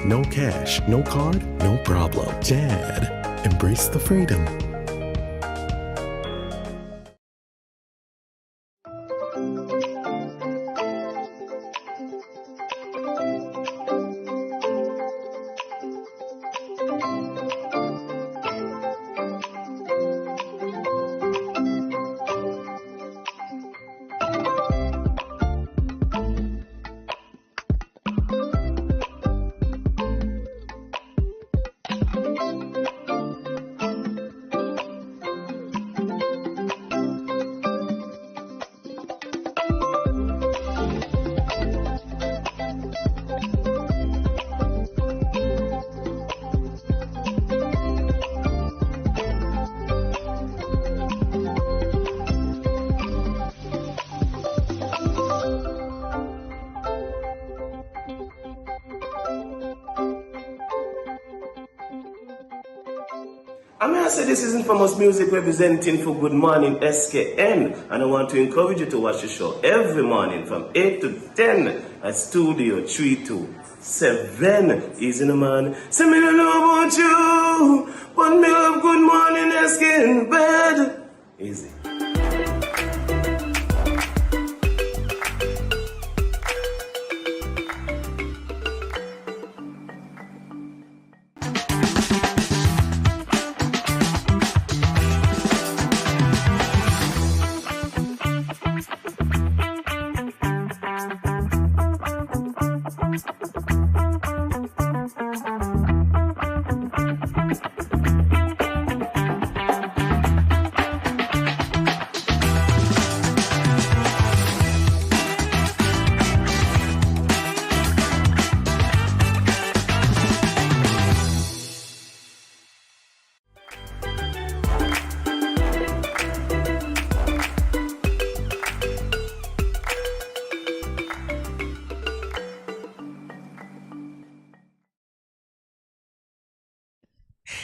E: No cash, no card, no problem. Jad, embrace the freedom.
C: I mean, I say this is infamous music representing for Good Morning SKN, and I want to encourage you to watch the show every morning from 8 to 10 at Studio 327. Easy, no man. Say me don't know about you, but me love Good Morning SKN bed. Easy.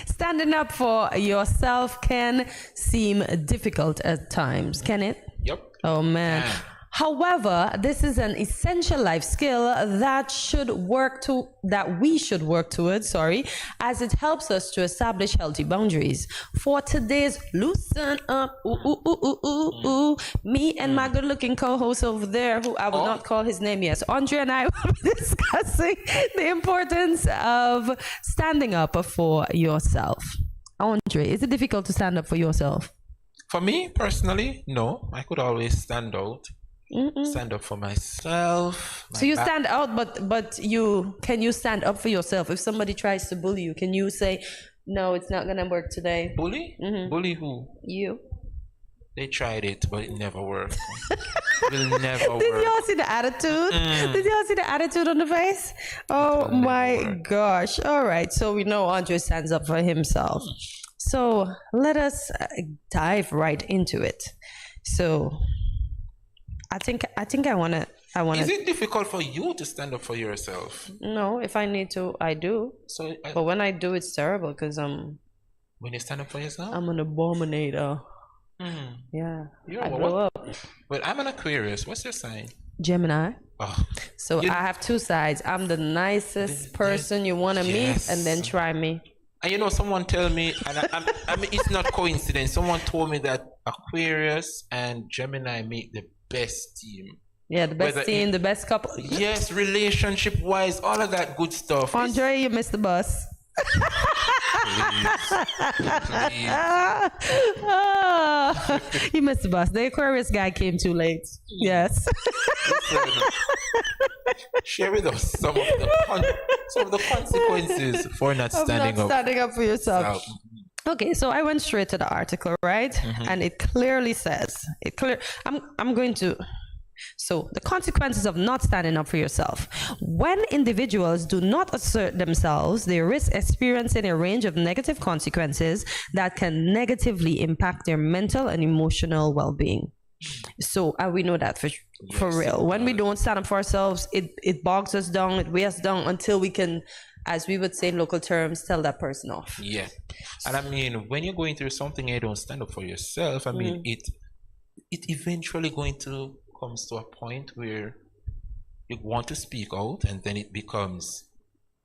B: Standing up for yourself can seem difficult at times, can it?
A: Yep.
B: Oh man. However, this is an essential life skill that we should work towards, as it helps us to establish healthy boundaries. For today's Loosen Up, me and my good-looking co-host over there, who I will not call his name, yes, Andre and I will be discussing the importance of standing up for yourself. Andre, is it difficult to stand up for yourself?
A: For me, personally, no. I could always stand out. Stand up for myself.
B: So you stand out, but can you stand up for yourself? If somebody tries to bully you, can you say, no, it's not gonna work today?
A: Bully? Bully who?
B: You.
A: They tried it, but it never worked. It will never work.
B: Did y'all see the attitude? Did y'all see the attitude on the face? Oh my gosh. All right. So we know Andre stands up for himself. So let us dive right into it. So I think I wanna.
A: Is it difficult for you to stand up for yourself?
B: No, if I need to, I do.
A: So,
B: but when I do, it's terrible because I'm.
A: When you stand up for yourself,
B: I'm an abominator. Yeah, I grow up.
A: Well, I'm an Aquarius. What's your sign?
B: Gemini.
A: Oh.
B: So I have two sides. I'm the nicest person you want to meet, and then try me.
A: And someone tell me, and I mean, it's not coincidence. Someone told me that Aquarius and Gemini make the best team.
B: Yeah, the best team, the best couple.
A: Yes, relationship wise, all of that good stuff.
B: Andre, you missed the bus.
A: Please.
B: You missed the bus. The Aquarius guy came too late. Yes.
A: Share with us some of the consequences for not standing
B: up for yourself. Okay, so I went straight to the article, right? And it clearly says, I'm going to. So the consequences of not standing up for yourself. When individuals do not assert themselves, they risk experiencing a range of negative consequences that can negatively impact their mental and emotional well-being. So we know that for real. When we don't stand up for ourselves, it bogs us down, it weighs us down until we can, as we would say in local terms, tell that person off.
A: Yeah. And I mean, when you're going through something and you don't stand up for yourself, I mean, it eventually comes to a point where you want to speak out, and then it becomes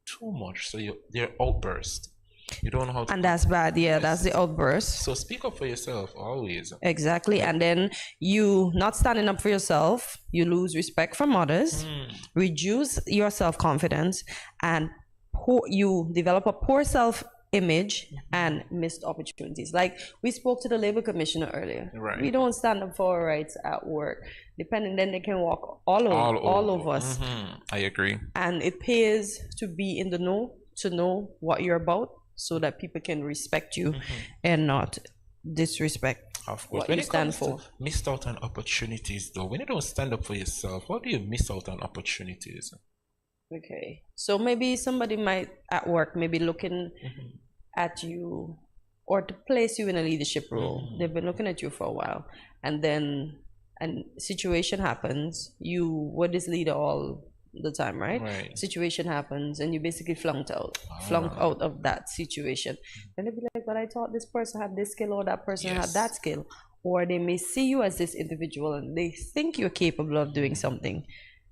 A: too much. So they're outburst. You don't know how to.
B: And that's bad. Yeah, that's the outburst.
A: So speak up for yourself always.
B: Exactly. And then you not standing up for yourself, you lose respect from others, reduce your self-confidence, and you develop a poor self-image and missed opportunities. Like we spoke to the labor commissioner earlier.
A: Right.
B: We don't stand up for our rights at work. Depending, then they can walk all over us.
A: I agree.
B: And it pays to be in the know, to know what you're about, so that people can respect you and not disrespect what you stand for.
A: Missed out on opportunities, though. When you don't stand up for yourself, how do you miss out on opportunities?
B: Okay, so maybe somebody might at work maybe looking at you or to place you in a leadership role. They've been looking at you for a while, and then a situation happens. You were this leader all the time, right? Situation happens and you basically flunked out of that situation. And they'll be like, but I thought this person had this skill or that person had that skill. Or they may see you as this individual and they think you're capable of doing something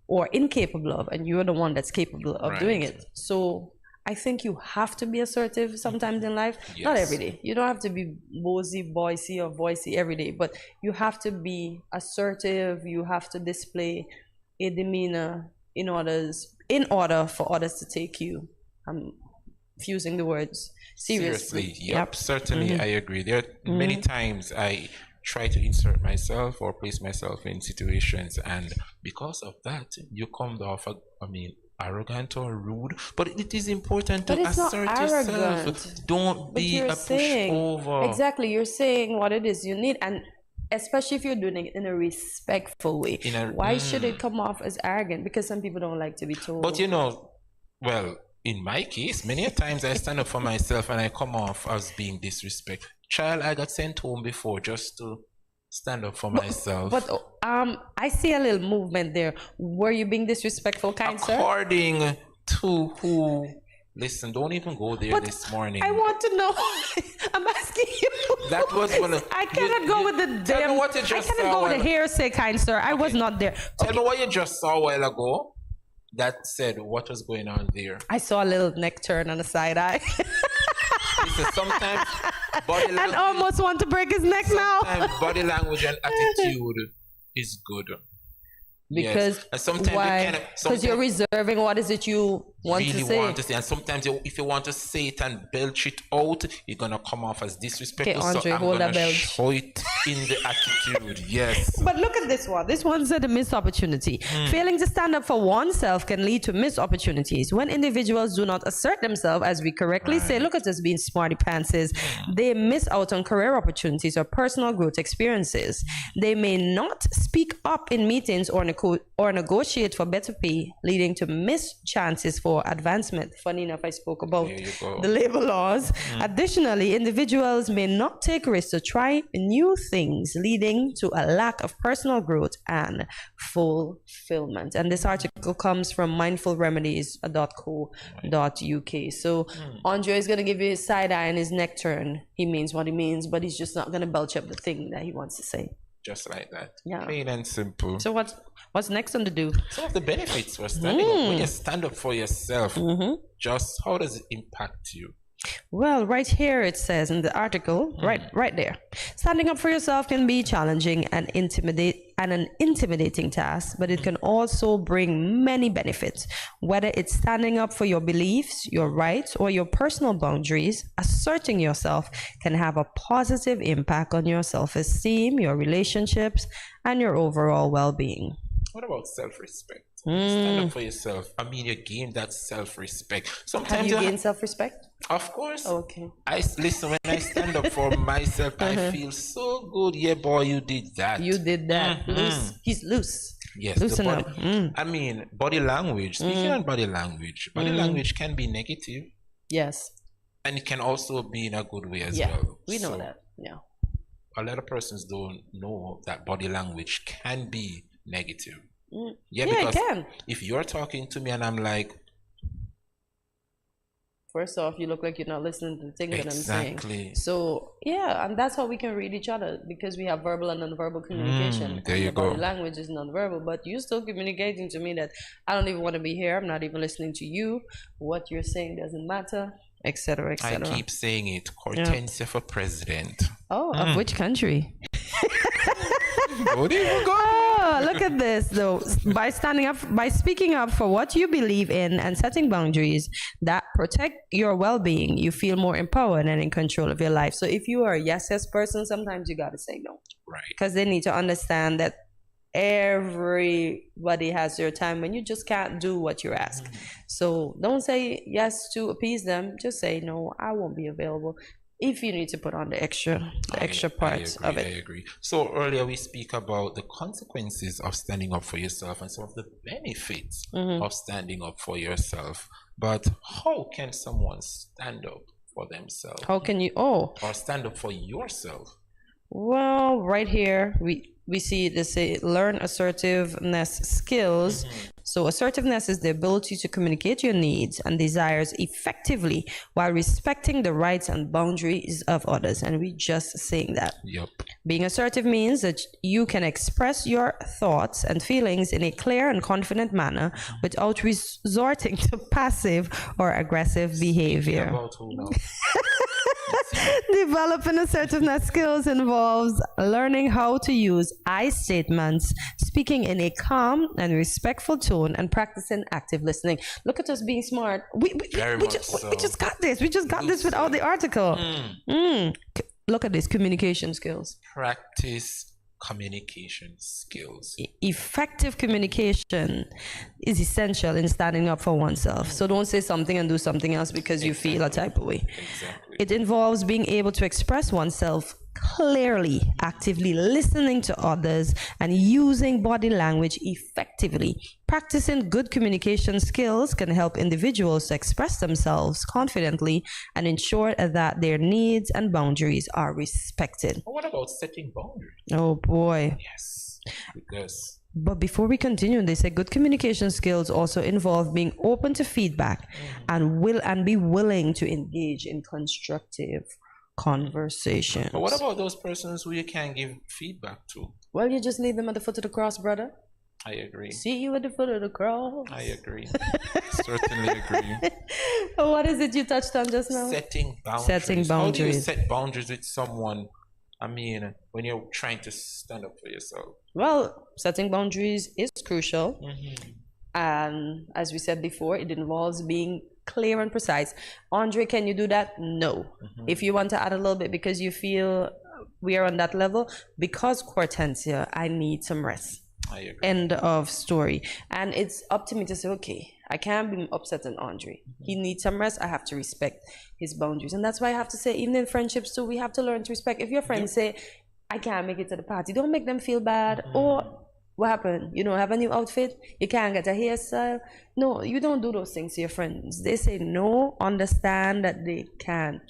B: or incapable of, and you're the one that's capable of doing it. So I think you have to be assertive sometimes in life. Not every day. You don't have to be bossy, bossy, or voicey every day, but you have to be assertive. You have to display a demeanor in order for others to take you. I'm fusing the words seriously.
A: Yep. Certainly, I agree. There are many times I try to insert myself or place myself in situations, and because of that, you come off, arrogant or rude. But it is important to assert yourself. Don't be a pushover.
B: Exactly, you're saying what it is you need, and especially if you're doing it in a respectful way. Why should it come off as arrogant? Because some people don't like to be told.
A: But in my case, many a times I stand up for myself and I come off as being disrespectful. Child, I got sent home before just to stand up for myself.
B: But I see a little movement there. Were you being disrespectful, kind sir?
A: According to who? Listen, don't even go there this morning.
B: I want to know. I'm asking you.
A: That was one of.
B: I cannot go with the damn.
A: Tell me what you just
B: I cannot go with the hearsay, kind sir. I was not there.
A: Tell me what you just saw a while ago. That said, what was going on there?
B: I saw a little neck turn on the side eye.
A: Listen, sometimes body language.
B: And almost want to break his neck now.
A: Sometimes body language and attitude is good.
B: Because
A: and sometimes
B: why? Because you're reserving what is it you want
A: really
B: to say.
A: Want to say. And sometimes if you want to say it and belch it out, you're gonna come off as disrespectful.
B: Okay, Andre,
A: so I'm
B: hold
A: gonna
B: that belch.
A: show it in the attitude. Yes.
B: But look at this one. This one said a missed opportunity. Failing to stand up for oneself can lead to missed opportunities. When individuals do not assert themselves, as we correctly say, look at us being smarty pantses, they miss out on career opportunities or personal growth experiences. They may not speak up in meetings or negotiate for better pay, leading to missed chances for advancement. Funny enough, I spoke about the labor laws. Additionally, individuals may not take risks to try new things, leading to a lack of personal growth and fulfillment. And this article comes from mindfulremedies.co.uk. So Andre is going to give you his side eye and his neck turn. He means what he means, but he's just not going to belch up the thing that he wants to say.
A: Just like that.
B: Yeah.
A: Plain and simple.
B: So what's next on the do?
A: Some of the benefits for standing up. When you stand up for yourself, just how does it impact you?
B: Well, right here it says in the article, right there, standing up for yourself can be challenging and an intimidating task, but it can also bring many benefits. Whether it's standing up for your beliefs, your rights, or your personal boundaries, asserting yourself can have a positive impact on your self-esteem, your relationships, and your overall well-being.
A: What about self-respect? Stand up for yourself. You gain that self-respect. Sometimes
B: have you gained self-respect?
A: Of course.
B: Okay.
A: Listen, when I stand up for myself, I feel so good. Yeah, boy, you did that.
B: You did that. He's loose.
A: Yes.
B: Loosen up.
A: Body language. Speaking on body language can be negative.
B: Yes.
A: And it can also be in a good way as well.
B: We know that. Yeah.
A: A lot of persons don't know that body language can be negative. Because
B: it can.
A: If you're talking to me and I'm like,
B: first off, you look like you're not listening to the thing that I'm saying. So and that's how we can read each other, because we have verbal and non-verbal communication.
A: There you go.
B: Body language is non-verbal, but you're still communicating to me that I don't even want to be here. I'm not even listening to you. What you're saying doesn't matter, etc., etc.
A: I keep saying it. Hortensia for president.
B: Oh, of which country?
A: Don't even go.
B: Oh, look at this though. By speaking up for what you believe in and setting boundaries that protect your well-being, you feel more empowered and in control of your life. So if you are a yes person, sometimes you got to say no.
A: Right.
B: Because they need to understand that everybody has their time when you just can't do what you're asked. So don't say yes to appease them. Just say no, I won't be available. If you need to put on the extra parts of it.
A: I agree. So earlier we speak about the consequences of standing up for yourself and some of the benefits of standing up for yourself. But how can someone stand up for themselves?
B: How can you? Or
A: stand up for yourself?
B: Well, right here we see they say learn assertiveness skills So assertiveness is the ability to communicate your needs and desires effectively while respecting the rights and boundaries of others. And we just saying that.
A: Yep.
B: Being assertive means that you can express your thoughts and feelings in a clear and confident manner without resorting to passive or aggressive behavior.
A: About who now?
B: Developing assertiveness skills involves learning how to use I statements, speaking in a calm and respectful tone, and practicing active listening. Look at us being smart. We just got this. We just got this without the article. Look at this, communication skills.
A: Practice communication skills.
B: Effective communication is essential in standing up for oneself. So don't say something and do something else because you feel a type of way.
A: Exactly.
B: It involves being able to express oneself clearly, actively listening to others, and using body language effectively. Practicing good communication skills can help individuals to express themselves confidently and ensure that their needs and boundaries are respected.
A: What about setting boundaries?
B: Oh boy.
A: Yes, because.
B: But before we continue, they say good communication skills also involve being open to feedback and be willing to engage in constructive conversation.
A: But what about those persons who you can't give feedback to?
B: Well, you just leave them at the foot of the cross, brother.
A: I agree.
B: See you at the foot of the cross.
A: I agree. Certainly agree.
B: What is it you touched on just now?
A: Setting boundaries.
B: Setting boundaries.
A: How do you set boundaries with someone? I mean, when you're trying to stand up for yourself.
B: Well, setting boundaries is crucial. And as we said before, it involves being clear and precise. Andre, can you do that? No. If you want to add a little bit because you feel we are on that level, because Hortensia, I need some rest.
A: I agree.
B: End of story. And it's up to me to say, okay, I can't be upset on Andre. He needs some rest. I have to respect his boundaries. And that's why I have to say, even in friendships too, we have to learn to respect. If your friends say, I can't make it to the party, don't make them feel bad. Or what happened? You don't have a new outfit? You can't get a hairstyle? No, you don't do those things to your friends. They say no, understand that they can't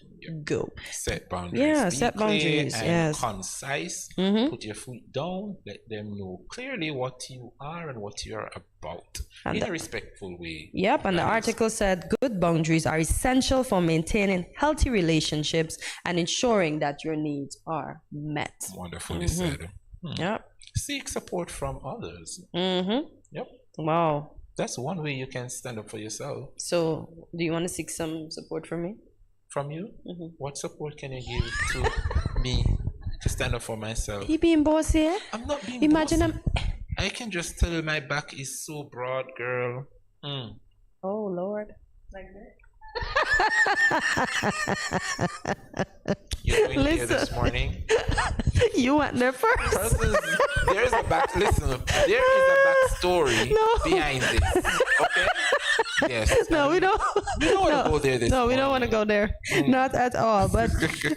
B: go.
A: Set boundaries.
B: Yeah,
A: Be
B: set
A: clear
B: boundaries.
A: And
B: yes.
A: concise. Put your foot down. Let them know clearly what you are and what you are about in a respectful way.
B: Yep, and the article said good boundaries are essential for maintaining healthy relationships and ensuring that your needs are met.
A: Wonderfully said.
B: Yep.
A: Seek support from others. Yep.
B: Wow.
A: That's one way you can stand up for yourself.
B: So, do you want to seek some support from me?
A: From you? What support can you give to me to stand up for myself?
B: He being bossy, eh?
A: I'm not being
B: Imagine
A: bossy. I can just tell you my back is so broad, girl.
B: Oh, Lord. Like that?
A: You're doing here this morning.
B: You went there first.
A: There's a back. Listen, there is a backstory behind this. Okay. Yes.
B: No, we don't.
A: We don't want to go there this
B: we don't want to go there. Not at all. But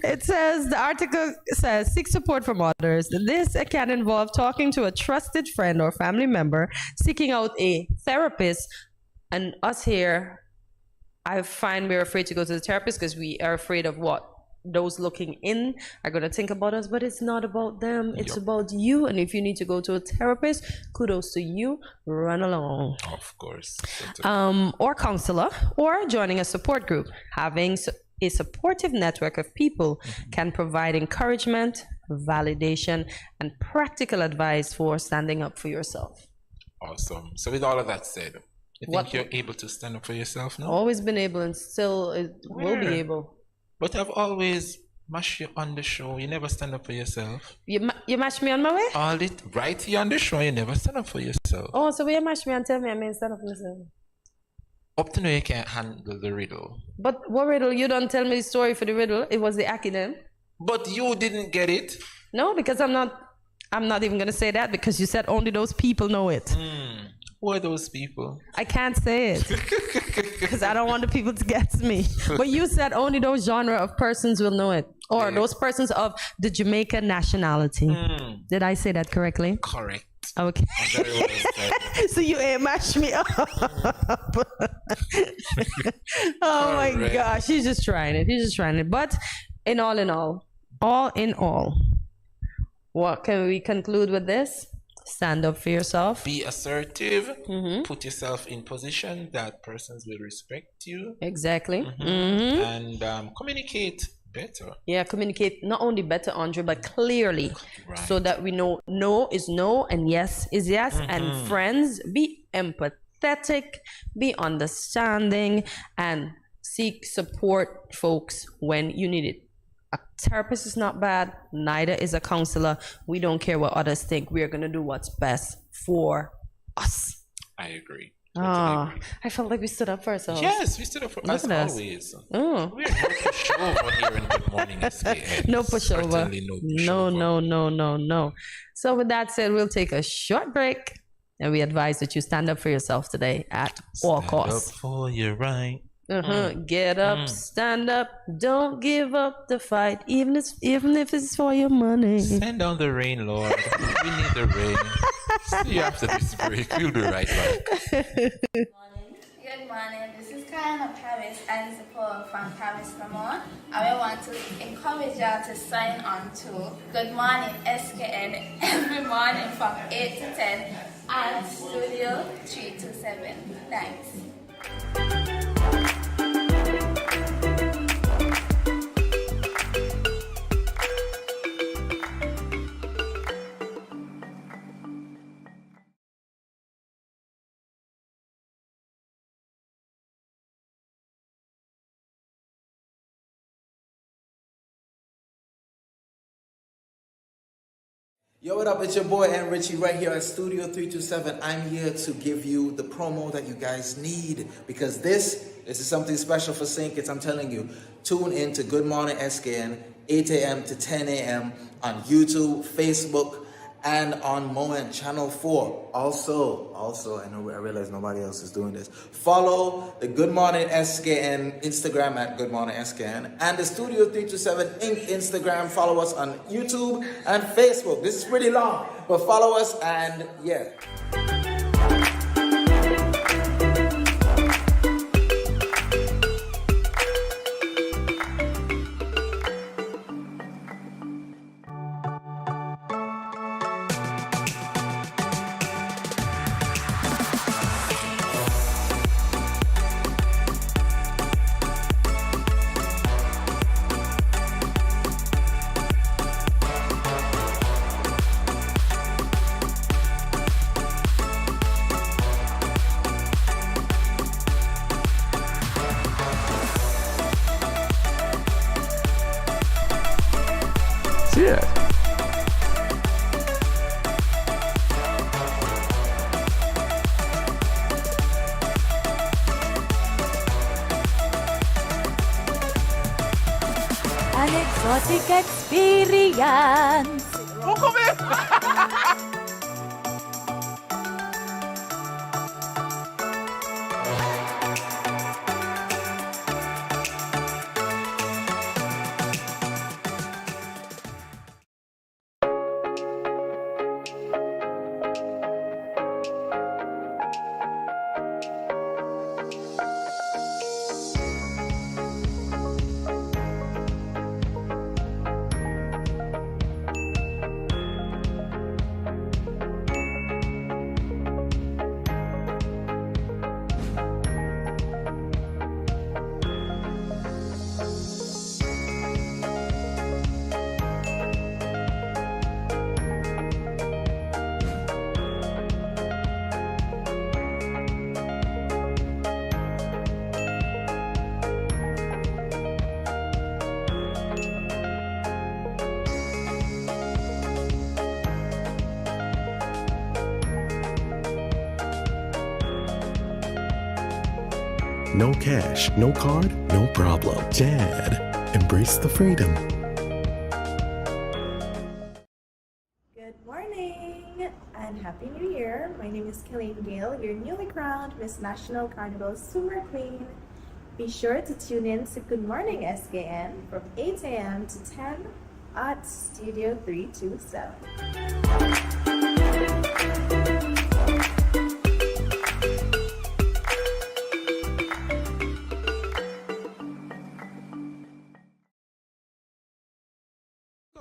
B: it says, the article says, seek support from others. This can involve talking to a trusted friend or family member, seeking out a therapist. And us here, I find we're afraid to go to the therapist because we are afraid of what those looking in are going to think about us, but it's not about them. It's about you. And if you need to go to a therapist, kudos to you. Run along.
A: Of course.
B: Or counselor, or joining a support group. Having a supportive network of people can provide encouragement, validation, and practical advice for standing up for yourself.
A: Awesome. So with all of that said, you think you're able to stand up for yourself now?
B: Always been able and still will be able.
A: But I've always mashed you on the show. You never stand up for yourself.
B: You mash me on my way?
A: Right here on the show, you never stand up for yourself.
B: Oh, so you mash me and tell me I may stand up for myself?
A: Up to now, you can't handle the riddle.
B: But what riddle? You don't tell me the story for the riddle. It was the accident.
A: But you didn't get it.
B: No, because I'm not even going to say that because you said only those people know it.
A: Who are those people?
B: I can't say it because I don't want the people to guess me. But you said only those genre of persons will know it, or those persons of the Jamaican nationality. Did I say that correctly?
A: Correct.
B: Okay.
A: Very well said.
B: So you ain't mashed me up. Oh my gosh, he's just trying it. But in all, what can we conclude with this? Stand up for yourself.
A: Be assertive. Put yourself in position that persons will respect you.
B: Exactly.
A: And communicate better.
B: Yeah, communicate not only better, Andre, but clearly, so that we know no is no and yes is yes. And friends, be empathetic, be understanding, and seek support, folks, when you need it. A therapist is not bad, neither is a counselor. We don't care what others think. We are going to do what's best for us.
A: I agree.
B: I felt like we stood up for ourselves.
A: Yes, we stood up for us always. We're no pushover here in Good Morning SKN.
B: No pushover.
A: Certainly no pushover.
B: No. So with that said, we'll take a short break, and we advise that you stand up for yourself today at all costs.
A: Stand up for your right.
B: Get up, stand up, don't give up the fight, even if it's for your money.
A: Send down the rain, Lord. We need the rain. See you after this break. We'll be right back.
G: Good morning. This is Karen of Paris and support from Paris, Vermont. I want to encourage y'all to sign on to Good Morning SKN every morning from 8 to 10 at Studio 327. Thanks.
R: Yo, what up? It's your boy and Richie right here at Studio 327. I'm here to give you the promo that you guys need because this is something special for St. Kitts. I'm telling you, tune in to Good Morning SKN, 8 a.m. to 10 a.m. on YouTube, Facebook, and on Moment Channel 4. Also, I realize nobody else is doing this. Follow the Good Morning SKN Instagram at Good Morning SKN and the Studio 327 Inc. Instagram. Follow us on YouTube and Facebook. This is pretty long, but follow us and yeah.
E: Yeah.
D: An exotic experience.
E: No cash, no card, no problem. Jad, embrace the freedom.
S: Good morning and Happy New Year. My name is Killeen Gale, your newly crowned Miss National Carnival Swimmer Queen. Be sure to tune in to Good Morning SKN from 8 a.m. to 10 at Studio 327.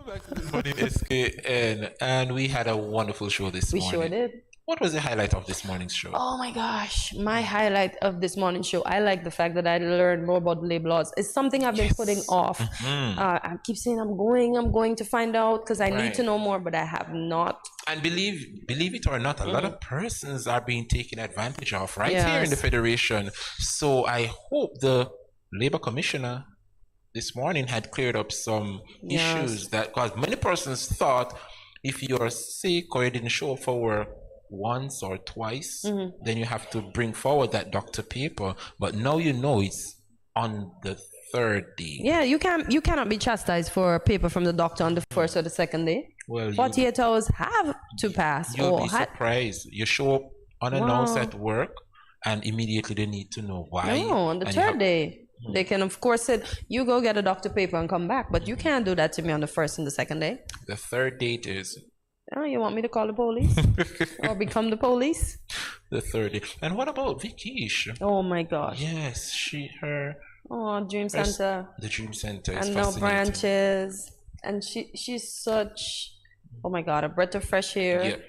A: Welcome back to Good Morning SKN, and we had a wonderful show this morning.
B: We sure did.
A: What was the highlight of this morning's show?
B: Oh my gosh, my highlight of this morning show, I like the fact that I learned more about labor laws. It's something I've been putting off. I keep saying I'm going to find out because I need to know more, but I have not.
A: And believe it or not, a lot of persons are being taken advantage of here in the Federation. So I hope the Labor Commissioner this morning had cleared up some issues that, because many persons thought if you're sick or you didn't show up for work once or twice, then you have to bring forward that doctor paper. But now you know it's on the third day.
B: Yeah, you cannot be chastised for a paper from the doctor on the first or the second day.
A: Well,
B: 48 hours have to pass.
A: You'll be surprised. You show up unannounced at work, and immediately they need to know why.
B: No, on the third day. They can, of course, say, you go get a doctor paper and come back. But you can't do that to me on the first and the second day.
A: The third date is...
B: Oh, you want me to call the police? Or become the police?
A: The third day. And what about Vikish?
B: Oh, my gosh.
A: Yes, her...
B: Oh, Dream Center.
A: The Dream Center is
B: and
A: fascinating.
B: No branches. And she's such... Oh, my God, a breath of fresh air.
A: Yep.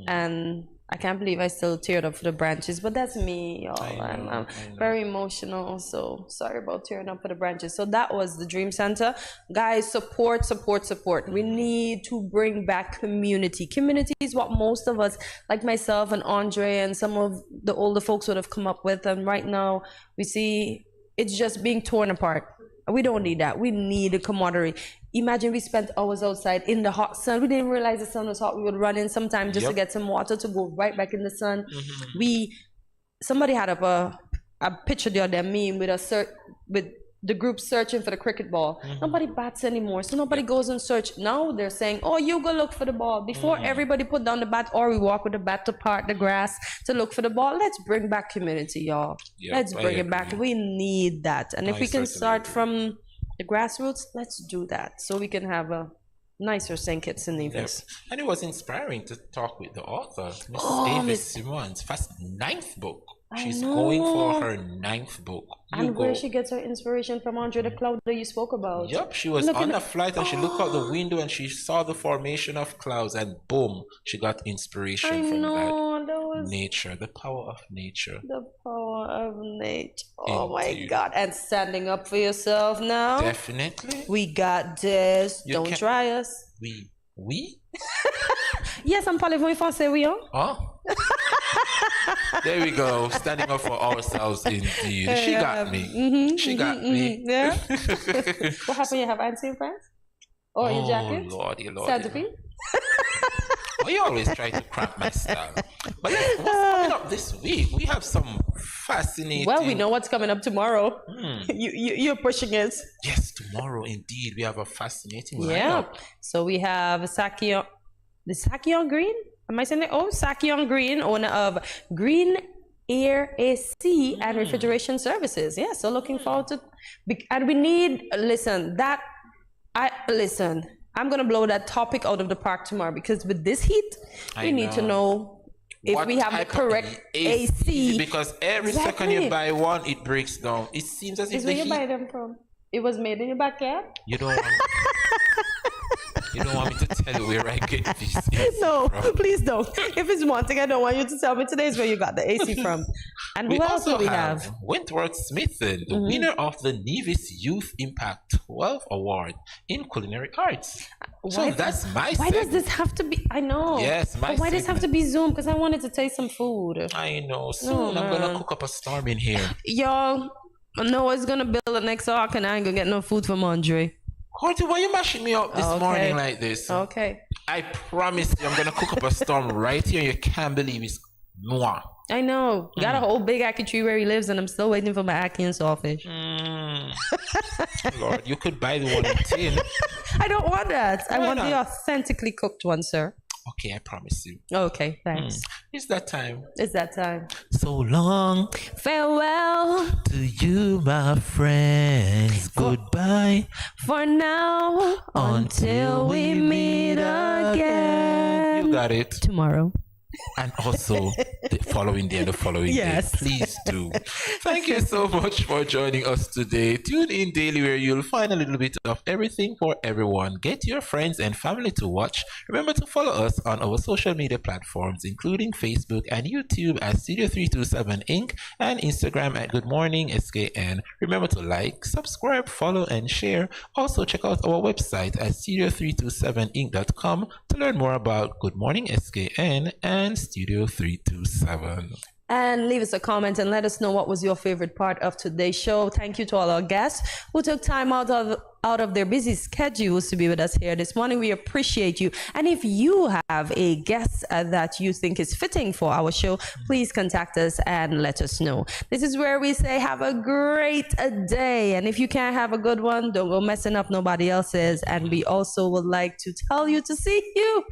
B: And... I can't believe I still teared up for the branches, but that's me, y'all. I'm very emotional, so sorry about tearing up for the branches. So that was the Dream Center. Guys, support. We need to bring back community. Community is what most of us, like myself and Andre and some of the older folks would have come up with. And right now, we see it's just being torn apart. We don't need that. We need a camaraderie. Imagine we spent hours outside in the hot sun. We didn't realize the sun was hot. We would run in sometime just to get some water to go right back in the sun. Somebody had up a picture the other meme with the group searching for the cricket ball. Nobody bats anymore, so nobody goes and search. Now they're saying, oh, you go look for the ball. Before everybody put down the bat, or we walk with the bat to part the grass to look for the ball. Let's bring back community, y'all. Let's bring it back. We need that. And if we can start from the grassroots, let's do that so we can have a nicer St. Kitts in Nevis.
A: And it was inspiring to talk with the author, Miss Davis Simmons, first 9th book. She's going for her 9th book.
B: Where she gets her inspiration from, Andre, the cloud that you spoke about.
A: Yep, she was on a flight and she looked out the window and she saw the formation of clouds and boom, she got inspiration from that. Nature, the power of nature.
B: The power of nature. Oh my God. And standing up for yourself now.
A: Definitely.
B: We got this. Don't try us.
A: We?
B: Yes, I'm parlez-vous en français, oui, hein?
A: Oh. There we go. Standing up for ourselves, indeed. She got me. She got me.
B: Yeah. What happened? You have Auntie in France? Or your jacket?
A: Lordy.
B: Santa
A: Oh, you always try to cramp my style. But what's coming up this week? We have some fascinating...
B: Well, we know what's coming up tomorrow. You're pushing it.
A: Yes, tomorrow, indeed. We have a fascinating lineup.
B: So we have Sakion Green? Am I saying it? Oh, Sakion Green, owner of Green Air AC and Refrigeration Services. Yeah, so looking forward to... And we need... Listen, I'm going to blow that topic out of the park tomorrow because with this heat, we need to know if we have the correct AC.
A: Because every second you buy one, it breaks down. It seems as if
B: where you buy them from? It was made in your backyard?
A: You don't want me to tell you where I get this AC
B: No,
A: from.
B: please don't. If it's one thing I don't want you to tell me today is where you got the AC from. And who else do we have?
A: Wentworth Smithson, the winner of the Nevis Youth Impact 12 Award in Culinary Arts. So that's my
B: Why does this have to be? I know.
A: Yes, my
B: Why does this have to be Zoom? Because I wanted to taste some food.
A: I know. Soon I'm going to cook up a storm in here.
B: Y'all, Noah's going to build the next ark and I ain't going to get no food from Andre.
A: Horty, why are you mashing me up this morning like this?
B: Okay.
A: I promise you, I'm going to cook up a storm right here. You can't believe it's moi.
B: I know. Got a whole big ackee tree where he lives, and I'm still waiting for my ackee and sawfish.
A: Lord, you could buy the one in tin.
B: I don't want that. I want
A: not?
B: the authentically cooked one, sir.
A: Okay, I promise you.
B: Okay, thanks.
A: It's that time.
B: It's that time.
A: So long.
B: Farewell
A: to you, my friends. Goodbye.
B: For now, until we meet again.
A: You got it.
B: Tomorrow.
A: And also, the following day and the following day. Please do. Thank you so much for joining us today. Tune in daily where you'll find a little bit of everything for everyone. Get your friends and family to watch. Remember to follow us on our social media platforms, including Facebook and YouTube at Studio 327 Inc. and Instagram at Good Morning SKN. Remember to like, subscribe, follow, and share. Also, check out our website at studio327inc.com to learn more about Good Morning SKN and Studio 327.
B: And leave us a comment and let us know what was your favorite part of today's show. Thank you to all our guests who took time out of their busy schedules to be with us here this morning. We appreciate you. And if you have a guest that you think is fitting for our show, please contact us and let us know. This is where we say have a great day. And if you can't have a good one, don't go messing up nobody else's. And we also would like to tell you to see you.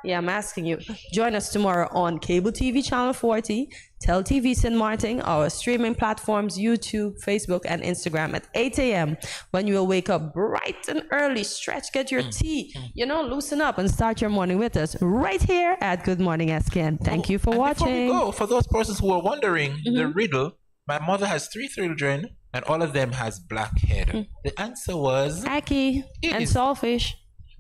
B: I'm asking you, join us tomorrow on Cable TV Channel 40, Tel TV St. Martin, our streaming platforms, YouTube, Facebook, and Instagram at 8 a.m. when you will wake up bright and early, stretch, get your tea, loosen up and start your morning with us right here at Good Morning SKN. Thank you for watching.
A: Before we go, for those persons who are wondering, the riddle, my mother has 3 children and all of them has black hair. The answer was...
B: Ackee and saltfish.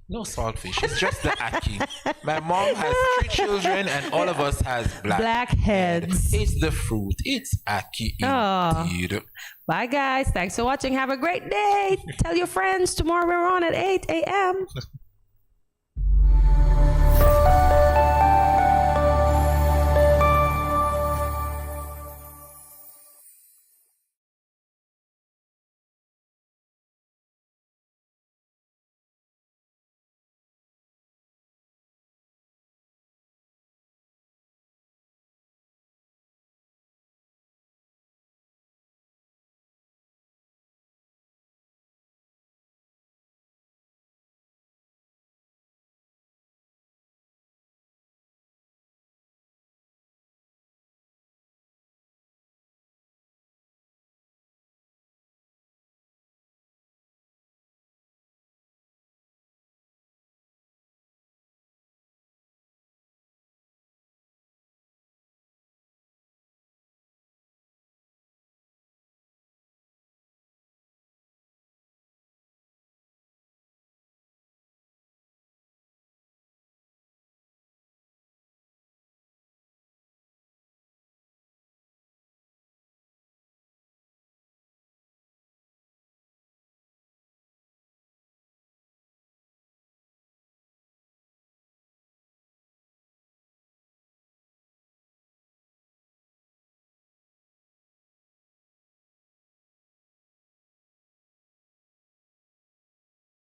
A: No saltfish. It's just the ackee. My mom has 3 children and all of us has black
B: heads.
A: It's the fruit. It's ackee indeed.
B: Bye, guys. Thanks for watching. Have a great day. Tell your friends tomorrow we're on at 8 a.m.